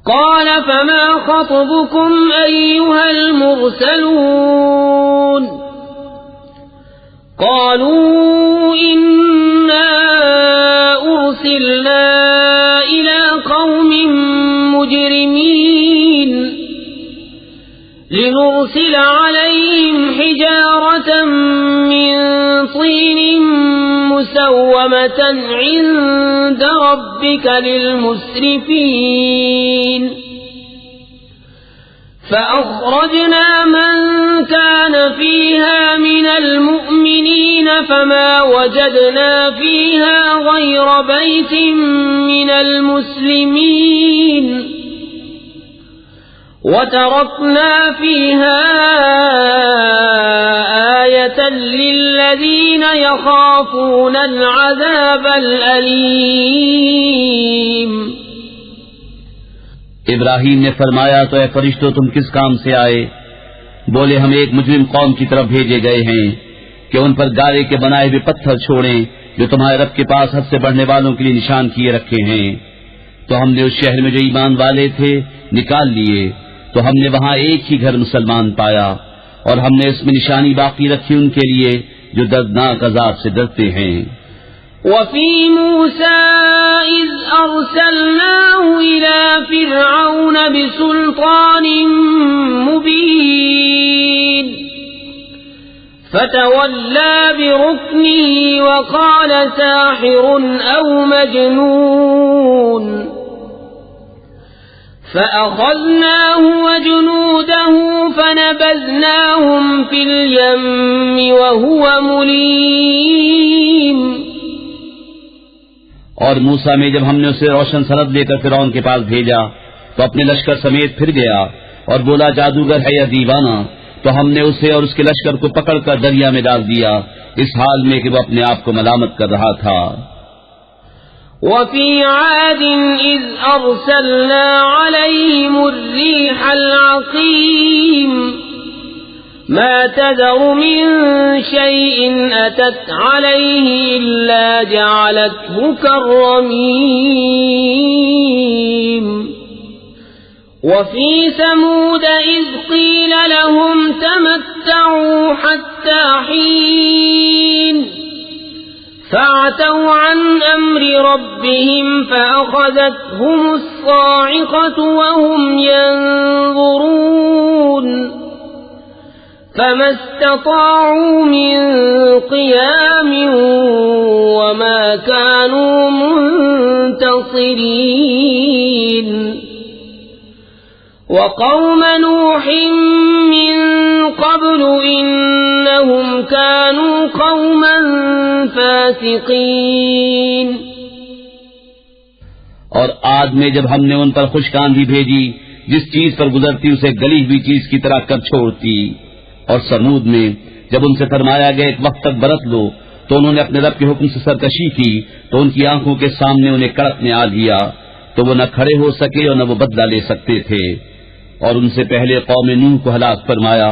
قال فما خطبكم أيها المرسلون قالوا إنا أرسلنا إلى قوم مجرمين لنرسل عليهم حجارة من طين مسومة عند ربك للمسرفين فأخرجنا من كان فيها من المؤمنين فما وجدنا فيها غير بيت من المسلمين وتركنا فيها آية للذين يخافون العذاب الأليم۔ ابراہیم نے فرمایا تو اے فرشتوں تم کس کام سے آئے؟ بولے ہم ایک مجرم قوم کی طرف بھیجے گئے ہیں کہ ان پر گارے کے بنائے ہوئے پتھر چھوڑیں جو تمہارے رب کے پاس حد سے بڑھنے والوں کے لیے نشان کیے رکھے ہیں۔ تو ہم نے اس شہر میں جو ایمان والے تھے نکال لیے، تو ہم نے وہاں ایک ہی گھر مسلمان پایا، اور ہم نے اس میں نشانی باقی رکھی ان کے لیے جو دردناک عذاب سے ڈرتے ہیں۔ وفي موسى إذ أرسلناه إلى فرعون بسلطان مبين فتولى بركنه وقال ساحر أو مجنون فأخذناه وجنوده فنبذناهم في اليم وهو مليم۔ اور موسیٰ میں جب ہم نے اسے روشن سند لے کر فرعون کے پاس بھیجا تو اپنے لشکر سمیت پھر گیا اور بولا جادوگر ہے یا دیوانہ، تو ہم نے اسے اور اس کے لشکر کو پکڑ کر دریا میں ڈال دیا اس حال میں کہ وہ اپنے آپ کو ملامت کر رہا تھا۔ وفي عاد إذ أرسلنا عليهم الريح العقيم ما تذر من شيء أتت عليه إلا جعلته كالرميم۔ وفي ثمود إذ قيل لهم تمتعوا حتى حين فعتوا عن أمر ربهم فأخذتهم الصاعقة وهم ينظرون فما استطاعوا من قيام وما كانوا منتصرين۔ وقوم نوح من قبل إنهم كانوا قوما فاسقين۔ اور آد میں جب ہم نے ان پر خشک آندھی بھیجی جس چیز پر گزرتی اسے گلی ہوئی چیز کی طرح کر چھوڑتی، اور سمود میں جب ان سے فرمایا گیا ایک وقت تک برت لو تو انہوں نے اپنے رب کے حکم سے سرکشی کی تو ان کی آنکھوں کے سامنے انہیں کڑک نے آ لیا، تو وہ نہ کھڑے ہو سکے اور نہ وہ بدلہ لے سکتے تھے۔ اور ان سے پہلے قوم نوح کو ہلاک فرمایا،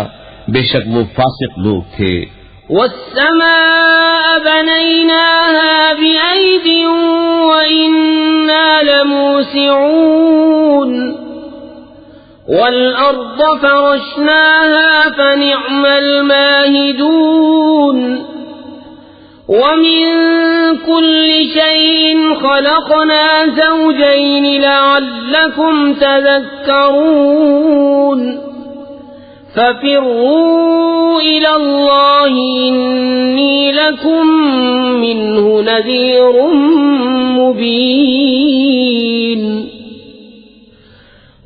بے شک وہ فاسق لوگ تھے۔ والسماء بنيناها بأيد وإنا لموسعون والأرض فرشناها فنعم الماهدون ومن كل شيء خلقنا زوجين لعلكم تذكرون ففروا إلى الله إني لكم منه نذير مبين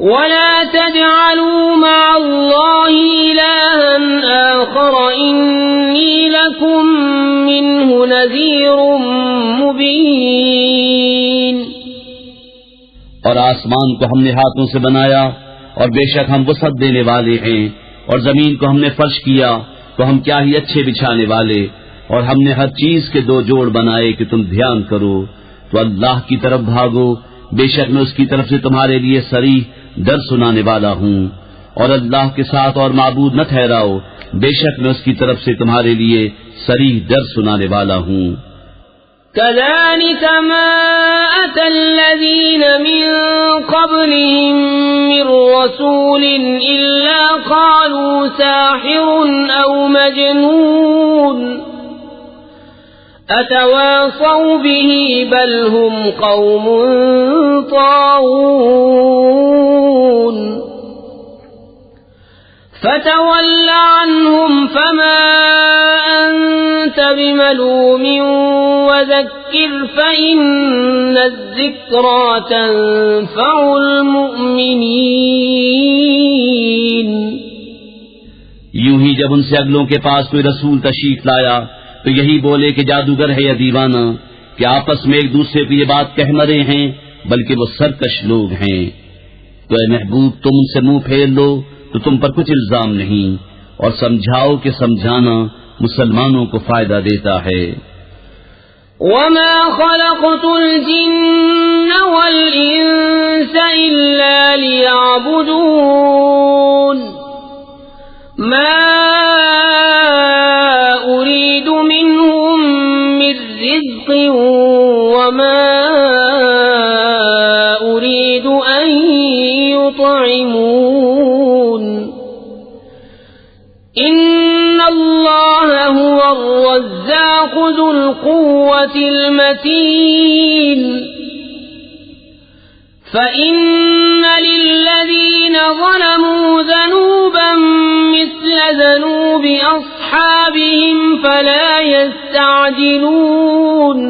ولا تجعلوا مع الله إلها آخر إني لكم منه نذير مبين۔ اور آسمان کو ہم نے ہاتھوں سے بنایا اور بے شک ہم وسعت دینے والے ہیں، اور زمین کو ہم نے فرش کیا تو ہم کیا ہی اچھے بچھانے والے، اور ہم نے ہر چیز کے دو جوڑ بنائے کہ تم دھیان کرو، تو اللہ کی طرف بھاگو، بے شک میں اس کی طرف سے تمہارے لیے صریح ڈر سنانے والا ہوں، اور اللہ کے ساتھ اور معبود نہ ٹھہراؤ، بے شک میں اس کی طرف سے تمہارے لیے صریح ڈر سنانے والا ہوں۔ كذلك ما أتى الذين من قبلهم من رسول إلا قالوا ساحر أو مجنون أتواصوا به بل هم قوم طاغون فتول عنهم فما أنت بملوم وذكر فإن الذكرى تنفع المؤمنين. یوں ہی جب ان سے اگلوں کے پاس کوئی رسول تشریف لایا تو یہی بولے کہ جادوگر ہے یا دیوانہ، کہ آپس میں ایک دوسرے کو یہ بات کہہ مرے ہیں، بلکہ وہ سرکش لوگ ہیں. تو اے محبوب تم ان سے منہ پھیر لو تو تم پر کچھ الزام نہیں، اور سمجھاؤ کہ سمجھانا مسلمانوں کو فائدہ دیتا ہے. وما خلقت الجن والإنس إلا ليعبدون ما أريد منهم من رزق وما أريد أن يطعمون إن الله هو الرزاق ذو القوة المتين. فإن للذين ظلموا ذنوبا مثل ذنوب أصحابهم فلا يستعجلون.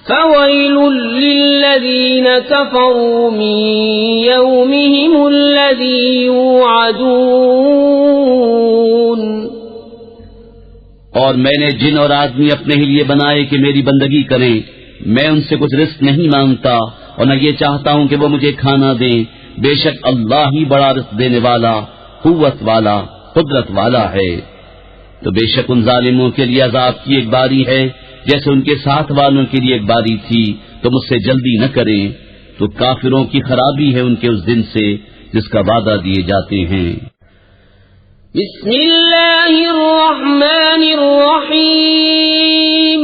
فويل للذين كفروا من يومهم الذي يوعدون. اور میں نے جن اور آدمی اپنے ہی لیے بنائے کہ میری بندگی کریں، میں ان سے کچھ رزق نہیں مانگتا اور نہ یہ چاہتا ہوں کہ وہ مجھے کھانا دیں. بے شک اللہ ہی بڑا رزق دینے والا، قوت والا، قدرت والا ہے. تو بے شک ان ظالموں کے لیے عذاب کی ایک باری ہے جیسے ان کے ساتھ والوں کے لیے ایک باری تھی، تو مجھ سے جلدی نہ کریں. تو کافروں کی خرابی ہے ان کے اس دن سے جس کا وعدہ دیے جاتے ہیں. بسم اللہ الرحمن الرحیم.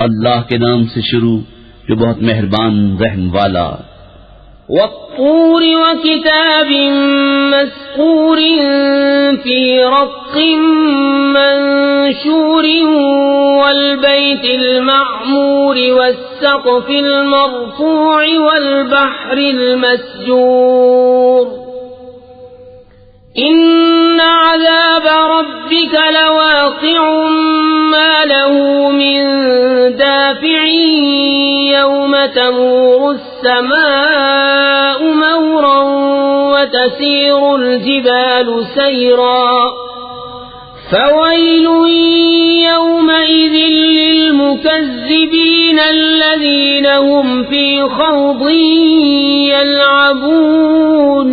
اللہ کے نام سے شروع جو بہت مہربان رحم والا. والطور وكتاب مسطور في رق منشور والبيت المعمور والسقف المرفوع والبحر المسجور. إن عذاب ربك لواقع ما له من دافع يوم تمور السماء مورا وتسير الجبال سيرا. فويل يومئذ للمكذبين الذين هم في خوض يلعبون.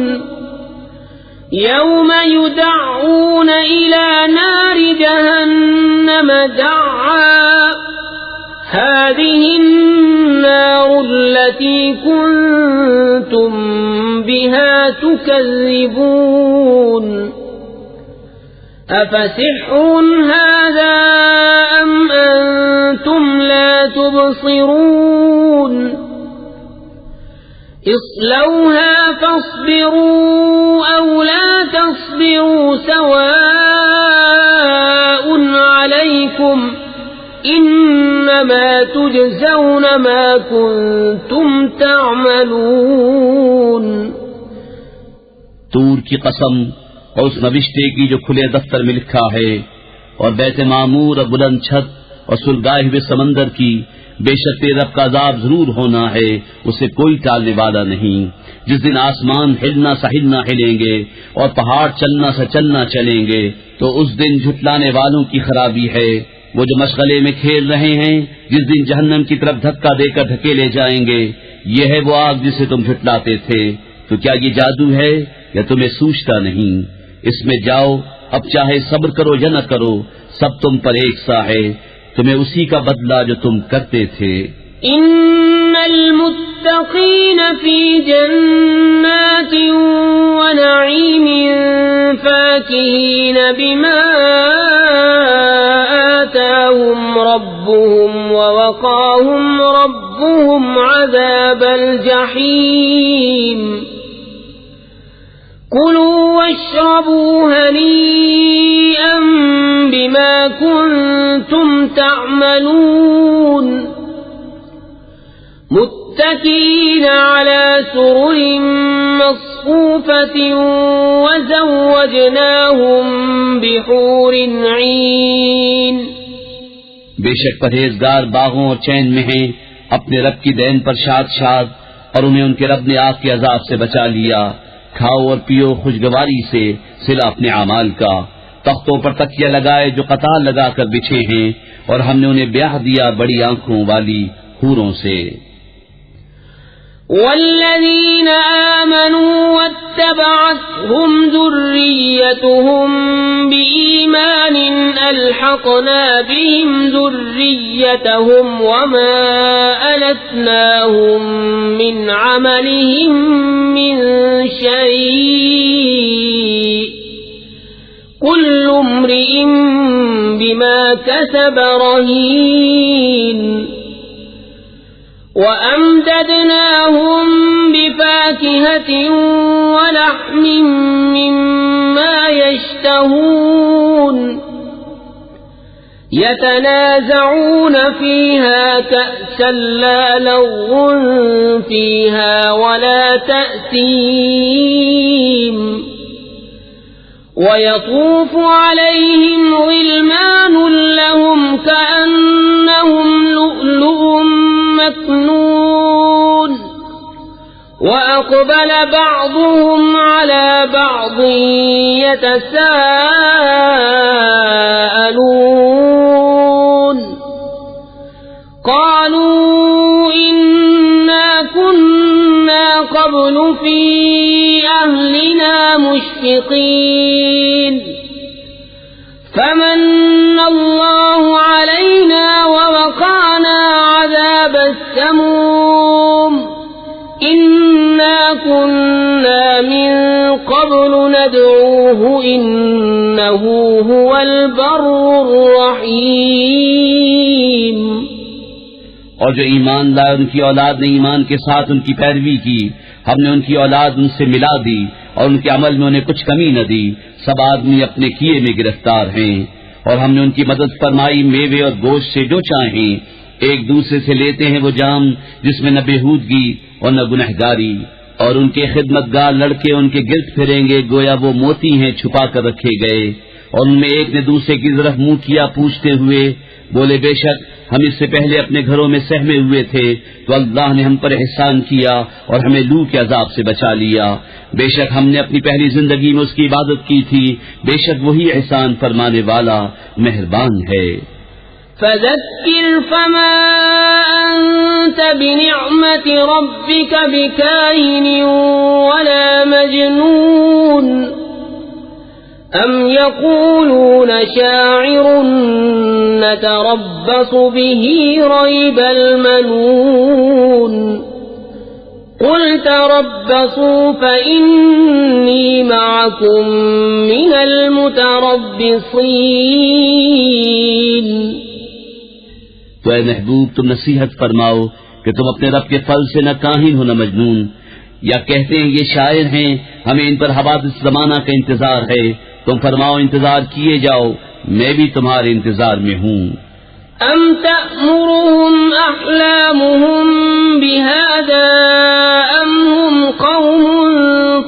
يوم يدعون إلى نار جهنم دعا. هذه النار التي كنتم بها تكذبون. أفسحر هذا أم أنتم لا تبصرون. اصلوها فاصبروا أو لا تصبروا سواء عليكم انما تجزون ما كنتم تعملون. طور کی قسم اور اس نوشتے کی جو کھلے دفتر میں لکھا ہے، اور بیت معمور اور بلند چھت اور سلگائے ہوئے سمندر کی. بے شک تیرے رب کا عذاب ضرور ہونا ہے، اسے کوئی ٹالنے والا نہیں. جس دن آسمان ہلنا سا ہلنا ہلیں گے اور پہاڑ چلنا سا چلنا چلیں گے، تو اس دن جھٹلانے والوں کی خرابی ہے. وہ جو مشغلے میں کھیل رہے ہیں، جس دن جہنم کی طرف دھکا دے کر دھکیلے جائیں گے، یہ ہے وہ آگ جسے تم جھٹلاتے تھے. تو کیا یہ جادو ہے یا تمہیں سوچتا نہیں؟ اس میں جاؤ، اب چاہے صبر کرو یا نہ کرو، سب تم پر ایک سا ہے، تمہیں اسی کا بدلہ جو تم کرتے تھے. ان المتقین فی جنات ونعیم فاکہین بما آتاہم ربهم ووقاهم ربهم عذاب الجحيم كلوا واشربوا هنيئا بما كنتم تعملون متكئين على سرر مصفوفة وزوجناهم بحور عين بے شک پرہیزگار باغوں اور چین میں ہیں، اپنے رب کی دین پر شاد شاد، اور انہیں ان کے رب نے آگ کے عذاب سے بچا لیا۔ کھاؤ اور پیو خوشگواری سے صلہ اپنے اعمال کا۔ تختوں پر تکیہ لگائے جو قطار لگا کر بچھے ہیں، اور ہم نے انہیں بیاہ دیا بڑی آنکھوں والی حوروں سے۔ والذين آمنوا واتبعتهم ذريتهم بإيمان ألحقنا بهم ذريتهم وما ألتناهم من عملهم من شيء كل امرئ بما كسب رهين وَأَمْدَدْنَاهُمْ بِفَاكِهَةٍ وَلَحْمٍ مِّمَّا يَشْتَهُونَ يَتَنَازَعُونَ فِيهَا كَأْسًا لَّا لَغْوٌ فِيهَا وَلَا تَأْثِيمٌ وَيَطُوفُ عَلَيْهِمْ غِلْمَانٌ لَّهُمْ كَأَنَّهُمْ لُؤْلُؤٌ مكنون وأقبل بعضهم على بعض يتساءلون قالوا إنا كنا قبل في أهلنا مشفقين فمن الله علينا ووقانا عذاب السموم إنا كنا من قبل ندعوه إنه هو البر الرحيم۔ اور جو ایمان لائے ان کی اولاد نے ایمان کے ساتھ ان کی پیروی کی، ہم نے ان کی اولاد ان سے ملا دی اور ان کے عمل میں انہیں کچھ کمی نہ دی۔ سب آدمی اپنے کیے میں گرفتار ہیں، اور ہم نے ان کی مدد فرمائی میوے اور گوشت سے جو چاہیں۔ ایک دوسرے سے لیتے ہیں وہ جام جس میں نہ بےہودگی اور نہ گنہگاری، اور ان کے خدمتگار لڑکے ان کے گرد پھریں گے گویا وہ موتی ہیں چھپا کر رکھے گئے، اور ان میں ایک نے دوسرے کی طرف منہ کیا پوچھتے ہوئے بولے بے شک ہم اس سے پہلے اپنے گھروں میں سہمے ہوئے تھے تو اللہ نے ہم پر احسان کیا اور ہمیں لو کے عذاب سے بچا لیا۔ بے شک ہم نے اپنی پہلی زندگی میں اس کی عبادت کی تھی، بے شک وہی احسان فرمانے والا مہربان ہے۔ فذكر فما أنت بنعمة ربك بكاهن ولا مجنون أم يقولون شاعر نتربص به ريب المنون قل تربصوا فإني معكم من المتربصين۔ تو اے محبوب تم نصیحت فرماؤ کہ تم اپنے رب کے فضل سے نہ کاہن ہو نہ مجنون، یا کہتے ہیں یہ شاعر ہیں ہمیں ان پر حوادث زمانہ کا انتظار ہے۔ تم فرماؤ انتظار کیے جاؤ، میں بھی تمہارے انتظار میں ہوں۔ ام تأمرهم احلامهم بهذا ام هم قوم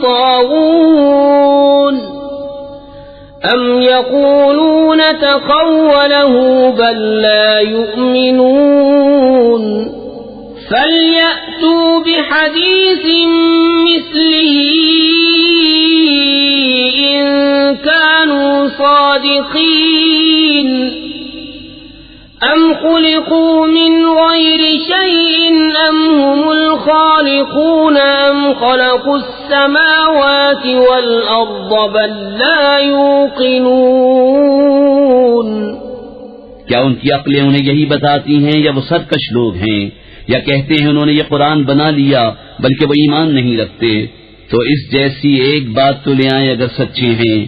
طاغون ام يقولون تقوله بل لا يؤمنون فليأتوا بحديث مثله إن كانوا صادقين أم خلقوا من غير شيء أم هم الخالقون أم خلقوا السماوات والأرض بل لا يوقنون۔ کیا ان کی عقلیں انہیں یہی بتاتی ہیں یا وہ سرکش لوگ ہیں، یا کہتے ہیں انہوں نے یہ قرآن بنا لیا بلکہ وہ ایمان نہیں رکھتے؟ تو اس جیسی ایک بات تو لے آئیں اگر سچے ہیں۔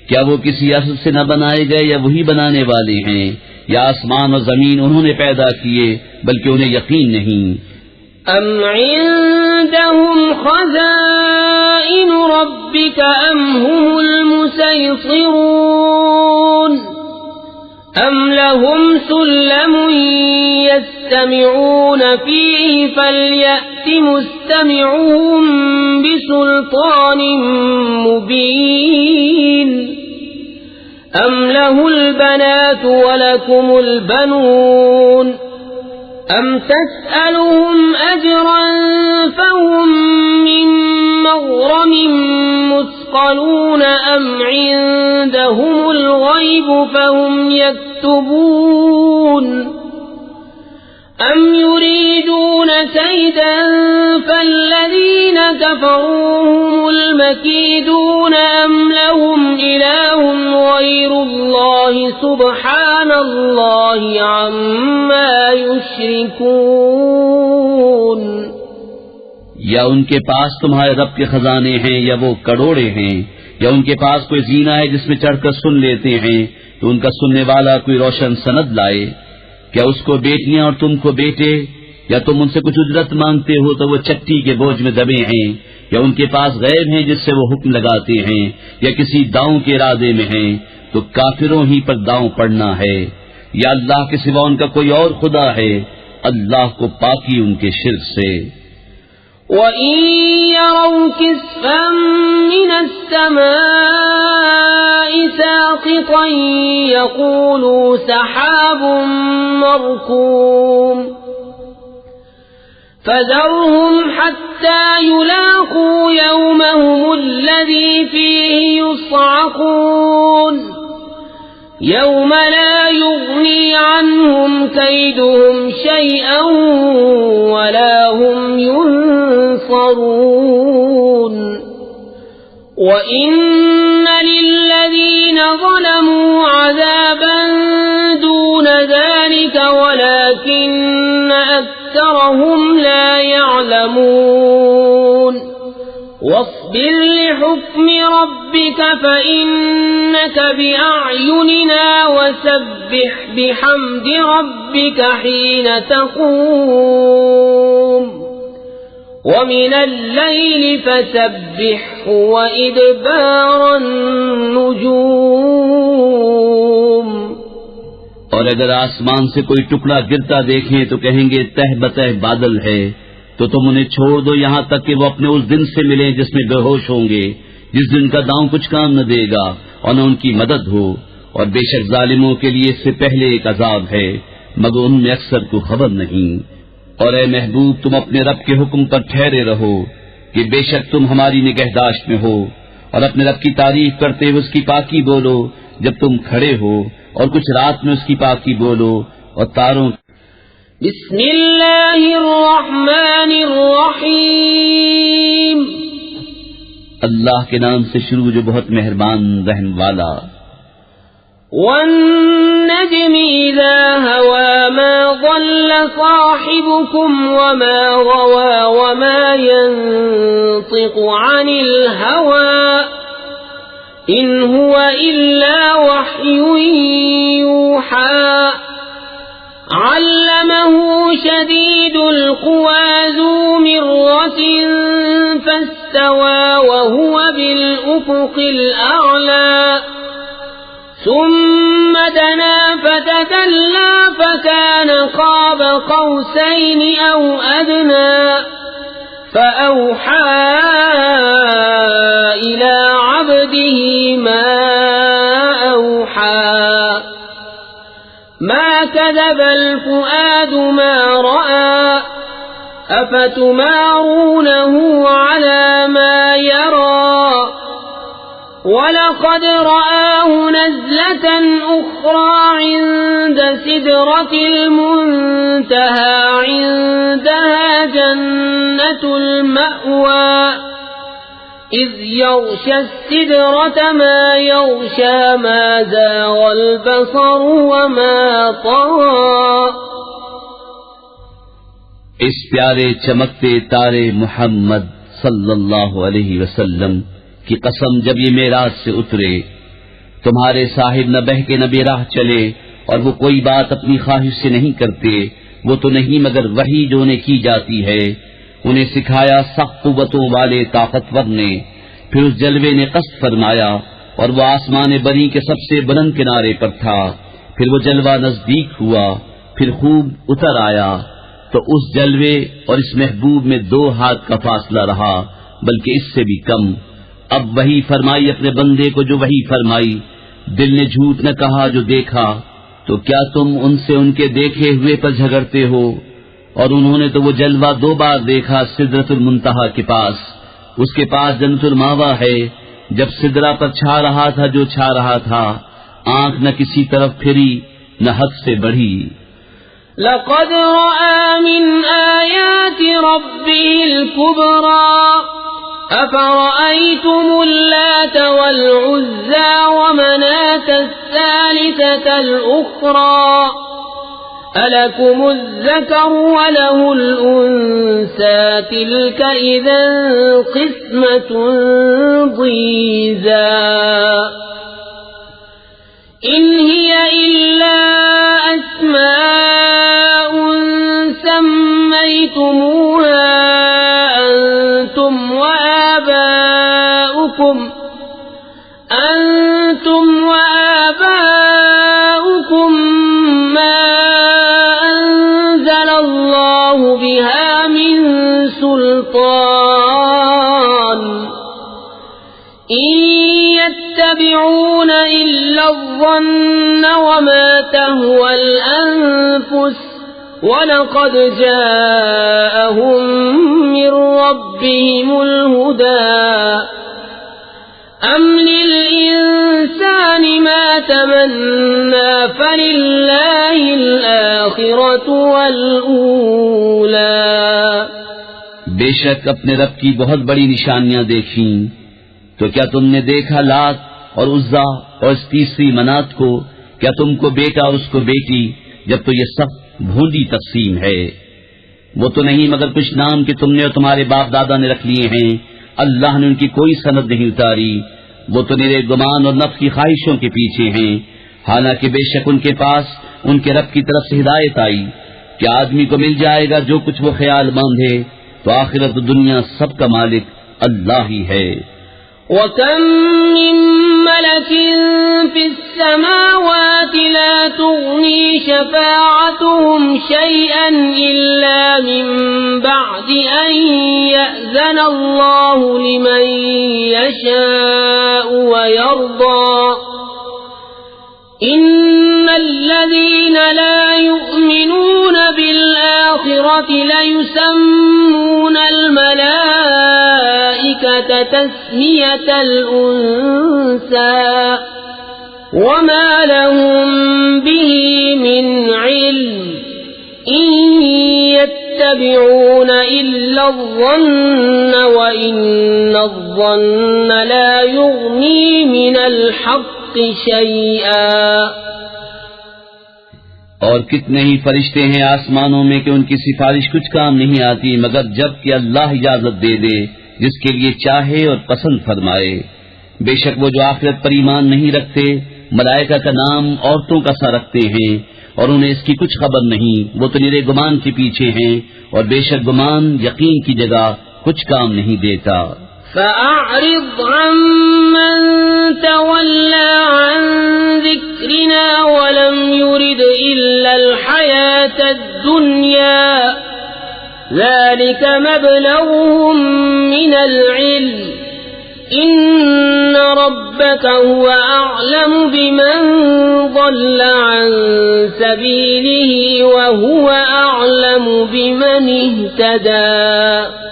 کیا وہ کسی اصل سے نہ بنائے گئے یا وہی بنانے والے ہیں؟ یا آسمان اور زمین انہوں نے پیدا کیے بلکہ انہیں یقین نہیں. ام عندهم خزائن ربك ام هم المسيطرون ام لهم سلم يستمعون فيه فليأت مستمعهم بسلطان مبين ام له البنات ولكم البنون ام تسألهم اجرا فهم من مغرم مثقلون ام عندهم الغيب فهم يكتبون ام يريدون كيدا فالذين كفروا هم المكيدون ام لهم إله غير الله سبحان الله عما يشركون. یا ان کے پاس تمہارے رب کے خزانے ہیں یا وہ کڑوڑے ہیں یا ان کے پاس کوئی زینہ ہے جس میں چڑھ کر سن لیتے ہیں تو ان کا سننے والا کوئی روشن سند لائے. کیا اس کو بیٹیاں اور تم کو بیٹے؟ یا تم ان سے کچھ اجرت مانگتے ہو تو وہ چٹی کے بوجھ میں دبے ہیں؟ یا ان کے پاس غیب ہیں جس سے وہ حکم لگاتے ہیں یا کسی داؤں کے ارادے میں ہیں؟ تو کافروں ہی پر داؤں پڑنا ہے. یا اللہ کے سوا ان کا کوئی اور خدا ہے؟ اللہ کو پاکی ان کے شرک سے. وَإِن يَرَوْا كِسْفًا مِّنَ السَّمَاءِ سَاقِطًا يَقُولُوا سَحَابٌ مَّرْكُومٌ فَذَرْهُمْ حَتَّى يُلَاقُوا يَوْمَهُمُ الَّذِي فِيهِ يُصْعَقُونَ يَوْمَ لَا يُغْنِي عَنْهُمْ كَيْدُهُمْ شَيْئًا وَلَا هُمْ يُنصَرُونَ. وَإِنَّ لِلَّذِينَ ظَلَمُوا عَذَابًا دُونَ ذَلِكَ وَلَكِنَّ أَكْثَرَهُمْ لَا يَعْلَمُونَ. واصبر لحكم ربك فإنك بأعيننا وسبح بحمد ربك حين تقوم ومن الليل فسبحه وإدبار النجوم. اور اگر آسمان سے کوئی ٹکڑا گرتا دیکھیں تو کہیں گے تہ بتہ بادل ہے، تو تم انہیں چھوڑ دو یہاں تک کہ وہ اپنے اس دن سے ملیں جس میں بے ہوش ہوں گے، جس دن کا داؤں کچھ کام نہ دے گا اور نہ ان کی مدد ہو. اور بے شک ظالموں کے لیے اس سے پہلے ایک عذاب ہے مگر ان میں اکثر کو خبر نہیں. اور اے محبوب تم اپنے رب کے حکم پر ٹھہرے رہو کہ بے شک تم ہماری نگہداشت میں ہو، اور اپنے رب کی تعریف کرتے ہوئے اس کی پاکی بولو جب تم کھڑے ہو، اور کچھ رات میں اس کی پاکی بولو اور تاروں. بسم اللہ الرحمن الرحیم. اللہ کے نام سے شروع جو بہت مہربان رحم والا. والنجم اذا هوى ما ضل صاحبكم وما غوى وما ينطق عن الهوى ان هو الا وحي يوحى علمه شديد القوى ذو مرة فاستوى وهو بالأفق الأعلى ثم دنا فتدلى فكان قاب قوسين أو أدنى فأوحى إلى عبده ما أوحى ما كذب الفؤاد ما رأى أفتمارونه على ما يرى ولقد رآه نزلة أخرى عند سدرة المنتهى عندها جنة المأوى إذ يغشى السدرة ما يغشى ما زاغ البصر وما طغى. اس پیارے چمکتے تارے محمد صلی اللہ علیہ وسلم کی قسم جب یہ معراج سے اترے تمہارے صاحب نہ بہ کے نہ بے راہ چلے اور وہ کوئی بات اپنی خواہش سے نہیں کرتے، وہ تو نہیں مگر وحی جو انہیں کی جاتی ہے۔ انہیں سکھایا سخت قوتوں والے طاقتور نے، پھر اس جلوے نے قصد فرمایا اور وہ آسمان بری کے سب سے بلند کنارے پر تھا۔ پھر وہ جلوہ نزدیک ہوا، پھر خوب اتر آیا، تو اس جلوے اور اس محبوب میں 2 ہاتھ کا فاصلہ رہا، بلکہ اس سے بھی کم۔ اب وحی فرمائی اپنے بندے کو جو وحی فرمائی، دل نے جھوٹ نہ کہا جو دیکھا، تو کیا تم ان سے ان کے دیکھے ہوئے پر جھگڑتے ہو؟ اور انہوں نے تو وہ جلوہ 2 بار دیکھا سدرۃ المنتہا کے پاس، اس کے پاس جنت الماوا ہے، جب سدرہ پر چھا رہا تھا جو چھا رہا تھا، آنکھ نہ کسی طرف پھری نہ حد سے بڑھی۔ لقد رأى من آيات ربه الكبرى أفرأيتم اللات والعزى ومناة الثالثة الأخرى ألكم الذكر وله الأنثى تلك إذا قسمة ضيزى إن هي إلا أسماء سميتموها أنتم وآباؤكم ما أنزل الله بها من سلطان إن يتبعون إلا الظن وما تهوى الأنفس وَلَقَدْ جَاءَهُمْ مِنْ رَبِّهِمُ الْهُدَى أَمْ لِلْإِنسَانِ مَا تَمَنَّى فَلِلَّهِ الْآخِرَةُ وَالْأُولَى۔ بے شک اپنے رب کی بہت بڑی نشانیاں دیکھیں، تو کیا تم نے دیکھا لات اور عزا اور اس تیسری منات کو؟ کیا تم کو بیٹا اور اس کو بیٹی، جب تو یہ سب بھونڈی تقسیم ہے۔ وہ تو نہیں مگر کچھ نام کہ تم نے اور تمہارے باپ دادا نے رکھ لیے ہیں، اللہ نے ان کی کوئی سند نہیں اتاری، وہ تو میرے گمان اور نفس کی خواہشوں کے پیچھے ہیں، حالانکہ بے شک ان کے پاس ان کے رب کی طرف سے ہدایت آئی کہ آدمی کو مل جائے گا جو کچھ وہ خیال باندھے، تو آخرت و دنیا سب کا مالک اللہ ہی ہے۔ وَكَمْ مِن مَلَكٍ فِي السَّمَاوَاتِ لَا تُغْنِي شَفَاعَتُهُمْ شَيْئًا إِلَّا مِن بَعْدِ أَن يَأْذَنَ اللَّهُ لِمَن يَشَاءُ وَيَرْضَى إِنَّ الَّذِينَ لَا يُؤْمِنُونَ بِالْآخِرَةِ لَيُسَمُّونَ الْمَلَائِكَةَ تَسْمِيَةَ الْأُنثَى وَمَا لَهُم بِهِ مِنْ عِلْمٍ إِن يَتَّبِعُونَ إِلَّا الظَّنَّ وَإِنَّ الظَّنَّ لَا يُغْنِي مِنَ الْحَقِّ شَيْئًا۔ اور کتنے ہی فرشتے ہیں آسمانوں میں کہ ان کی سفارش کچھ کام نہیں آتی مگر جب کہ اللہ اجازت دے دے جس کے لیے چاہے اور پسند فرمائے۔ بے شک وہ جو آخرت پر ایمان نہیں رکھتے ملائکہ کا نام عورتوں کا سا رکھتے ہیں اور انہیں اس کی کچھ خبر نہیں، وہ تو نرے گمان کے پیچھے ہیں، اور بے شک گمان یقین کی جگہ کچھ کام نہیں دیتا۔ فَأَعْرِضْ عَمَّن تَوَلَّى عَن ذِكْرِنَا وَلَمْ يُرِدْ إِلَّا الْحَيَاةَ الدُّنْيَا ذَلِكَ مَبْلَغُهُم مِّنَ الْعِلْمِ إِنَّ رَبَّكَ هُوَ أَعْلَمُ بِمَن ضَلَّ عَن سَبِيلِهِ وَهُوَ أَعْلَمُ بِمَنِ اهْتَدَى۔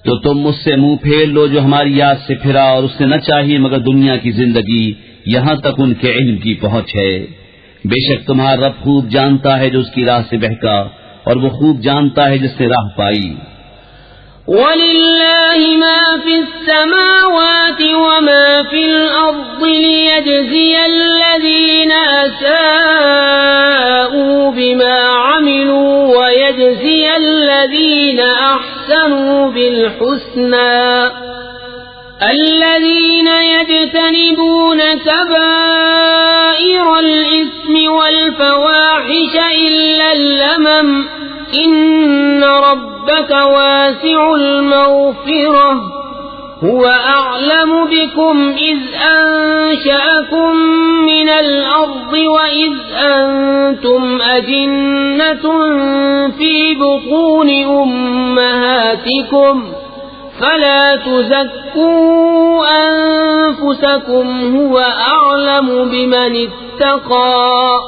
تو تم اس سے منہ پھیر لو جو ہماری یاد سے پھرا، اور اس نے نہ چاہیے مگر دنیا کی زندگی، یہاں تک ان کے علم کی پہنچ ہے۔ بے شک تمہارا رب خوب جانتا ہے جو اس کی راہ سے بہکا، اور وہ خوب جانتا ہے جس نے راہ پائی۔ وَلِلَّهِ مَا فِي السَّمَاوَاتِ وَمَا فِي الْأَرْضِ لِيَجْزِيَ الَّذِينَ أَسَاءُوا بِمَا عَمِلُوا وَيَجْزِيَ الَّذِينَ أَحْسَنُوا بِالْحُسْنَى الذين يجتنبون كبائر الإثم والفواحش إلا اللمم إن ربك واسع المغفرة هو أعلم بكم إذ أنشأكم من الأرض وإذ أنتم أجنة في بطون أمهاتكم فلا تزكوا أنفسكم هو أعلم بمن اتقى.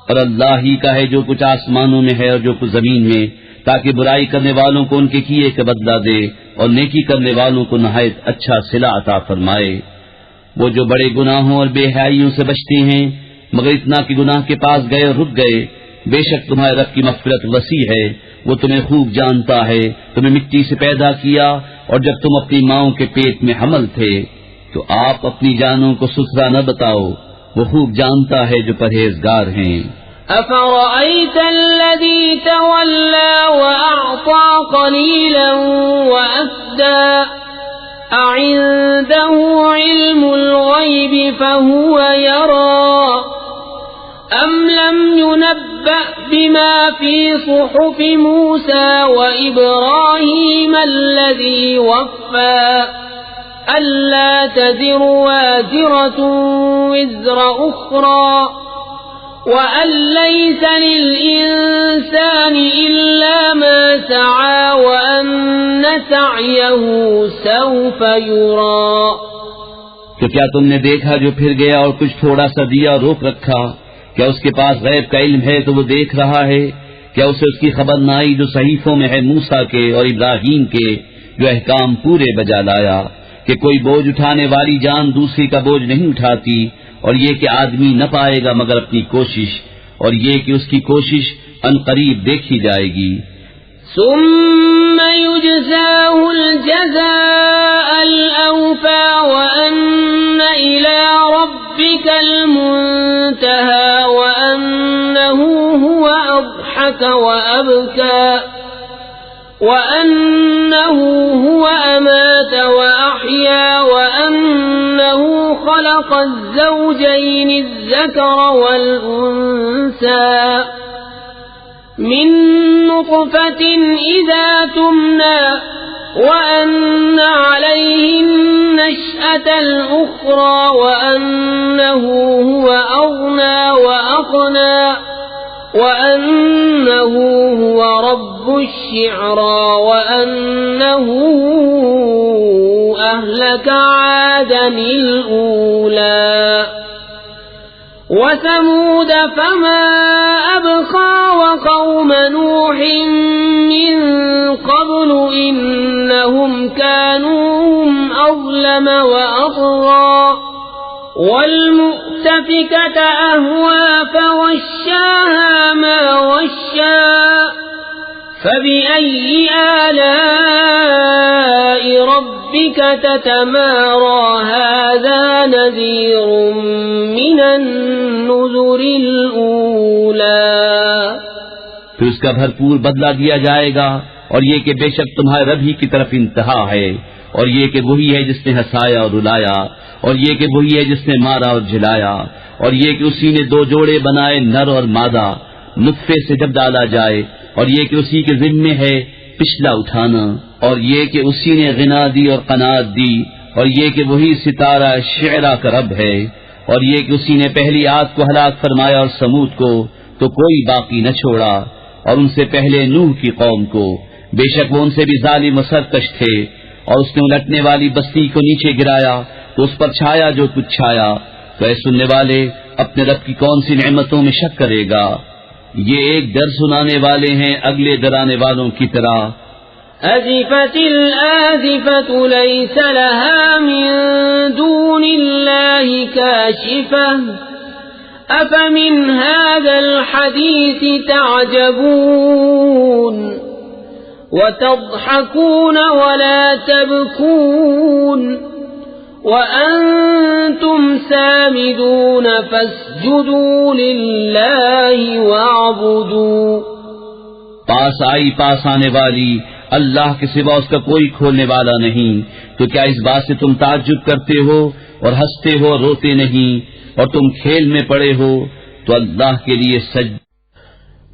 اور اللہ ہی کا ہے جو کچھ آسمانوں میں ہے اور جو کچھ زمین میں، تاکہ برائی کرنے والوں کو ان کے کیے کا بدلہ دے اور نیکی کرنے والوں کو نہایت اچھا صلہ عطا فرمائے. وہ جو بڑے گناہوں اور بے حیائیوں سے بچتے ہیں مگر اتنا کہ گناہ کے پاس گئے اور رک گئے، بے شک تمہارے رب کی مغفرت وسیع ہے، وہ تمہیں خوب جانتا ہے. تمہیں مٹی سے پیدا کیا اور جب تم اپنی ماؤں کے پیٹ میں حمل تھے تو آپ اپنی جانوں کو ستھرا نہ بتاؤ، وہ خوب جانتا ہے جو پرہیزگار ہیں. أفرأيت الذي تولى وأعطى قليلا وأكدى أعنده علم الغيب فهو يرى أم لم ينبأ بما في صحف موسى وإبراهيم الذي وفى ألا تزر وازرة وزر أخرى وأن ليس للإنسان إلا ما سعى وأن سعيه سوف يرى. تو کیا تم نے دیکھا جو پھر گیا اور کچھ تھوڑا سا دیا روک رکھا؟ کیا اس کے پاس غیب کا علم ہے تو وہ دیکھ رہا ہے؟ کیا اسے اس کی خبر نہ آئی جو صحیفوں میں ہے موسیٰ کے اور ابراہیم کے، جو احکام پورے بجا لایا کہ کوئی بوجھ اٹھانے والی جان دوسری کا بوجھ نہیں اٹھاتی، اور یہ کہ آدمی نہ پائے گا مگر اپنی کوشش، اور یہ کہ اس کی کوشش ان قریب دیکھی جائے گی. ثم يجزاه الجزاء الأوفى وأن إلى ربك المنتهى وأنه هو أضحك وأبكى وأنه هو أمات وأحيا وأنه خلق الزوجين الذكر والأنثى من نطفة إذا تمنى وأن عليه النشأة الأخرى وأنه هو أغنى وأقنى وأنه هو رب الشعرى وأنه أهلك عادا الأولى وثمود فما أبقى وقوم نوح من قبل إنهم كانوا هم أظلم وأطغى والمؤتفكة أهوى فغشاها ما غشى فبأي آلاء ربك تتمارى هذا نذير من النذر الأولى. پھر اس کا بھرپور بدلہ دیا جائے گا، اور یہ کہ بے شک تمہارے رب ہی کی طرف انتہا ہے، اور یہ کہ وہی ہے جس نے ہنسایا اور رلایا، اور یہ کہ وہی ہے جس نے مارا اور جلایا، اور یہ کہ اسی نے دو جوڑے بنائے نر اور مادہ نطفے سے جب ڈالا جائے، اور یہ کہ اسی کے ذمے ہے پچھلا اٹھانا، اور یہ کہ اسی نے غنا دی اور قناعت دی، اور یہ کہ وہی ستارہ شعرا کا رب ہے، اور یہ کہ اسی نے پہلی عاد کو ہلاک فرمایا اور سمود کو تو کوئی باقی نہ چھوڑا، اور ان سے پہلے نوح کی قوم کو، بے شک وہ ان سے بھی ظالم و سرکش تھے. اور اس نے الٹنے والی بستی کو نیچے گرایا تو اس پر چھایا جو کچھ چھایا. تو اے سننے والے، اپنے رب کی کون سی نعمتوں میں شک کرے گا؟ یہ ایک ڈر سنانے والے ہیں اگلے ڈرانے والوں کی طرح. أزفت الآزفة ليس لها من دون الله كاشفة أفمن هذا الحديث تعجبون وتضحكون ولا تبكون وأنتم سامدون فاسجدوا لله واعبدوا. پاس آئی پاس آنے والی اللہ کے سوا اس کا کوئی کھولنے والا نہیں، تو کیا اس بات سے تم تعجب کرتے ہو اور ہنستے ہو اور روتے نہیں، اور تم کھیل میں پڑے ہو تو اللہ کے لیے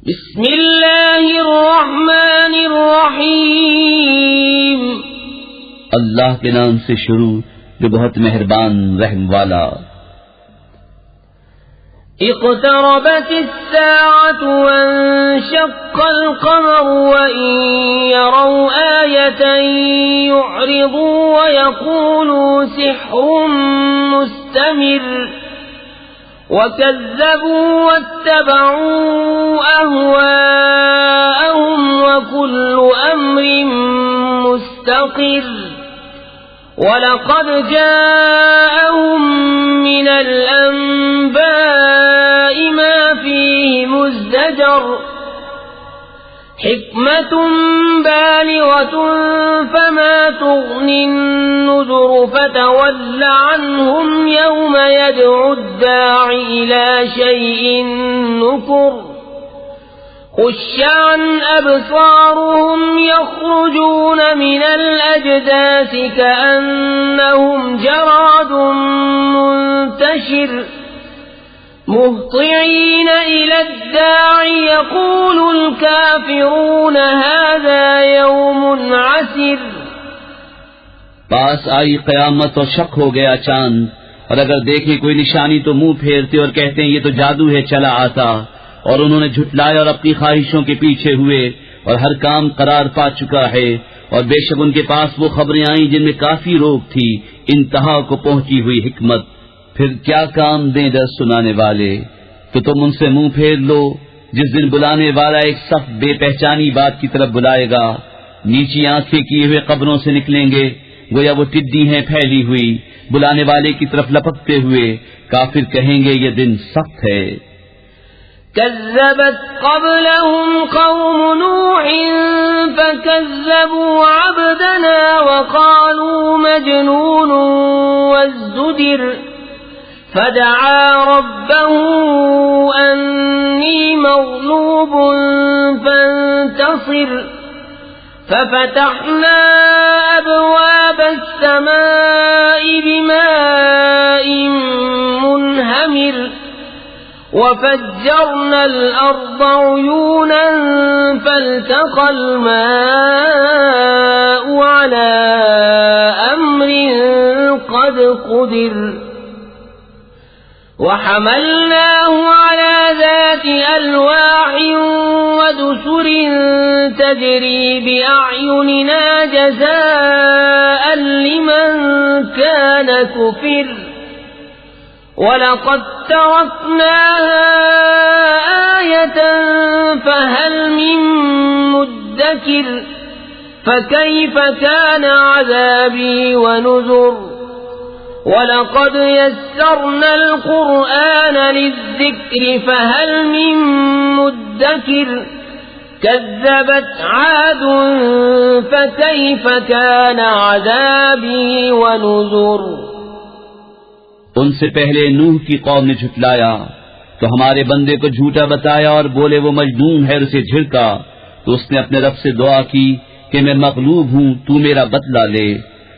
بسم اللہ الرحمن الرحیم، اللہ کے نام سے شروع جو بہت مہربان رحم والا۔ اقتربت الساعة وانشق القمر وإن يروا آية يعرضوا ويقولوا سحر مستمر وكذبوا واتبعوا أهواءهم وكل أمر مستقر وَلَقَدْ جَاءَهُم مِّنَ الْأَنبَاءِ مَا فِيهِ مُزْدَجَرٌ حِكْمَةٌ بَالِغَةٌ فَمَا تُغْنِ النُّذُرُ فَتَوَلَّ عَنْهُمْ يَوْمَ يَدْعُ الدَّاعِ إِلَى شَيْءٍ نُّكُرٍ خُشَّ عَنْ أَبْصَارُهُمْ يَخْرُجُونَ مِنَ الْأَجْدَاثِ كَأَنَّهُمْ جَرَادٌ مُنتَشِرٌ مُهْطِعِينَ إِلَى الدَّاعِ يَقُولُ الْكَافِرُونَ هَذَا يَوْمٌ عَسِرٌ۔ پاس آئی قیامت اور شک ہو گیا چاند، اور اگر دیکھیں کوئی نشانی تو منہ پھیرتے اور کہتے ہیں یہ تو جادو ہے چلا آتا، اور انہوں نے جھٹلایا اور اپنی خواہشوں کے پیچھے ہوئے، اور ہر کام قرار پا چکا ہے، اور بے شک ان کے پاس وہ خبریں آئیں جن میں کافی روک تھی، انتہا کو پہنچی ہوئی حکمت۔ پھر کیا کام دیں در سنانے والے، تو تم ان سے منہ پھیر لو جس دن بلانے والا ایک سخت بے پہچانی بات کی طرف بلائے گا، نیچی آنکھیں کیے ہوئے قبروں سے نکلیں گے، گویا وہ ٹڈی ہیں پھیلی ہوئی، بلانے والے کی طرف لپکتے ہوئے۔ کافر کہیں گے یہ دن سخت ہے۔ كذبت قبلهم قوم نوح فكذبوا عبدنا وقالوا مجنون وازدجر فدعا ربه أني مغلوب فانتصر ففتحنا أبواب السماء بماء منهمر وفجرنا الأرض عيونا فالتقى الماء على أمر قد قدر وحملناه على ذات ألواح ودسر تجري بأعيننا جزاء لمن كان كفر وَلَقَدْ تَرَكْنَاهَا آيَةً فَهَلْ مِن مُّدَّكِرٍ فَكَيْفَ كَانَ عَذَابِي وَنُذُرِ وَلَقَدْ يَسَّرْنَا الْقُرْآنَ لِلذِّكْرِ فَهَلْ مِن مُّدَّكِرٍ كَذَّبَتْ عَادٌ فَكَيْفَ كَانَ عَذَابِي وَنُذُرِ۔ ان سے پہلے نوح کی قوم نے جھٹلایا تو ہمارے بندے کو جھوٹا بتایا اور بولے وہ مجنون ہے، اسے جھڑکا تو اس نے اپنے رب سے دعا کی کہ میں مغلوب ہوں، تو میرا بدلہ لے۔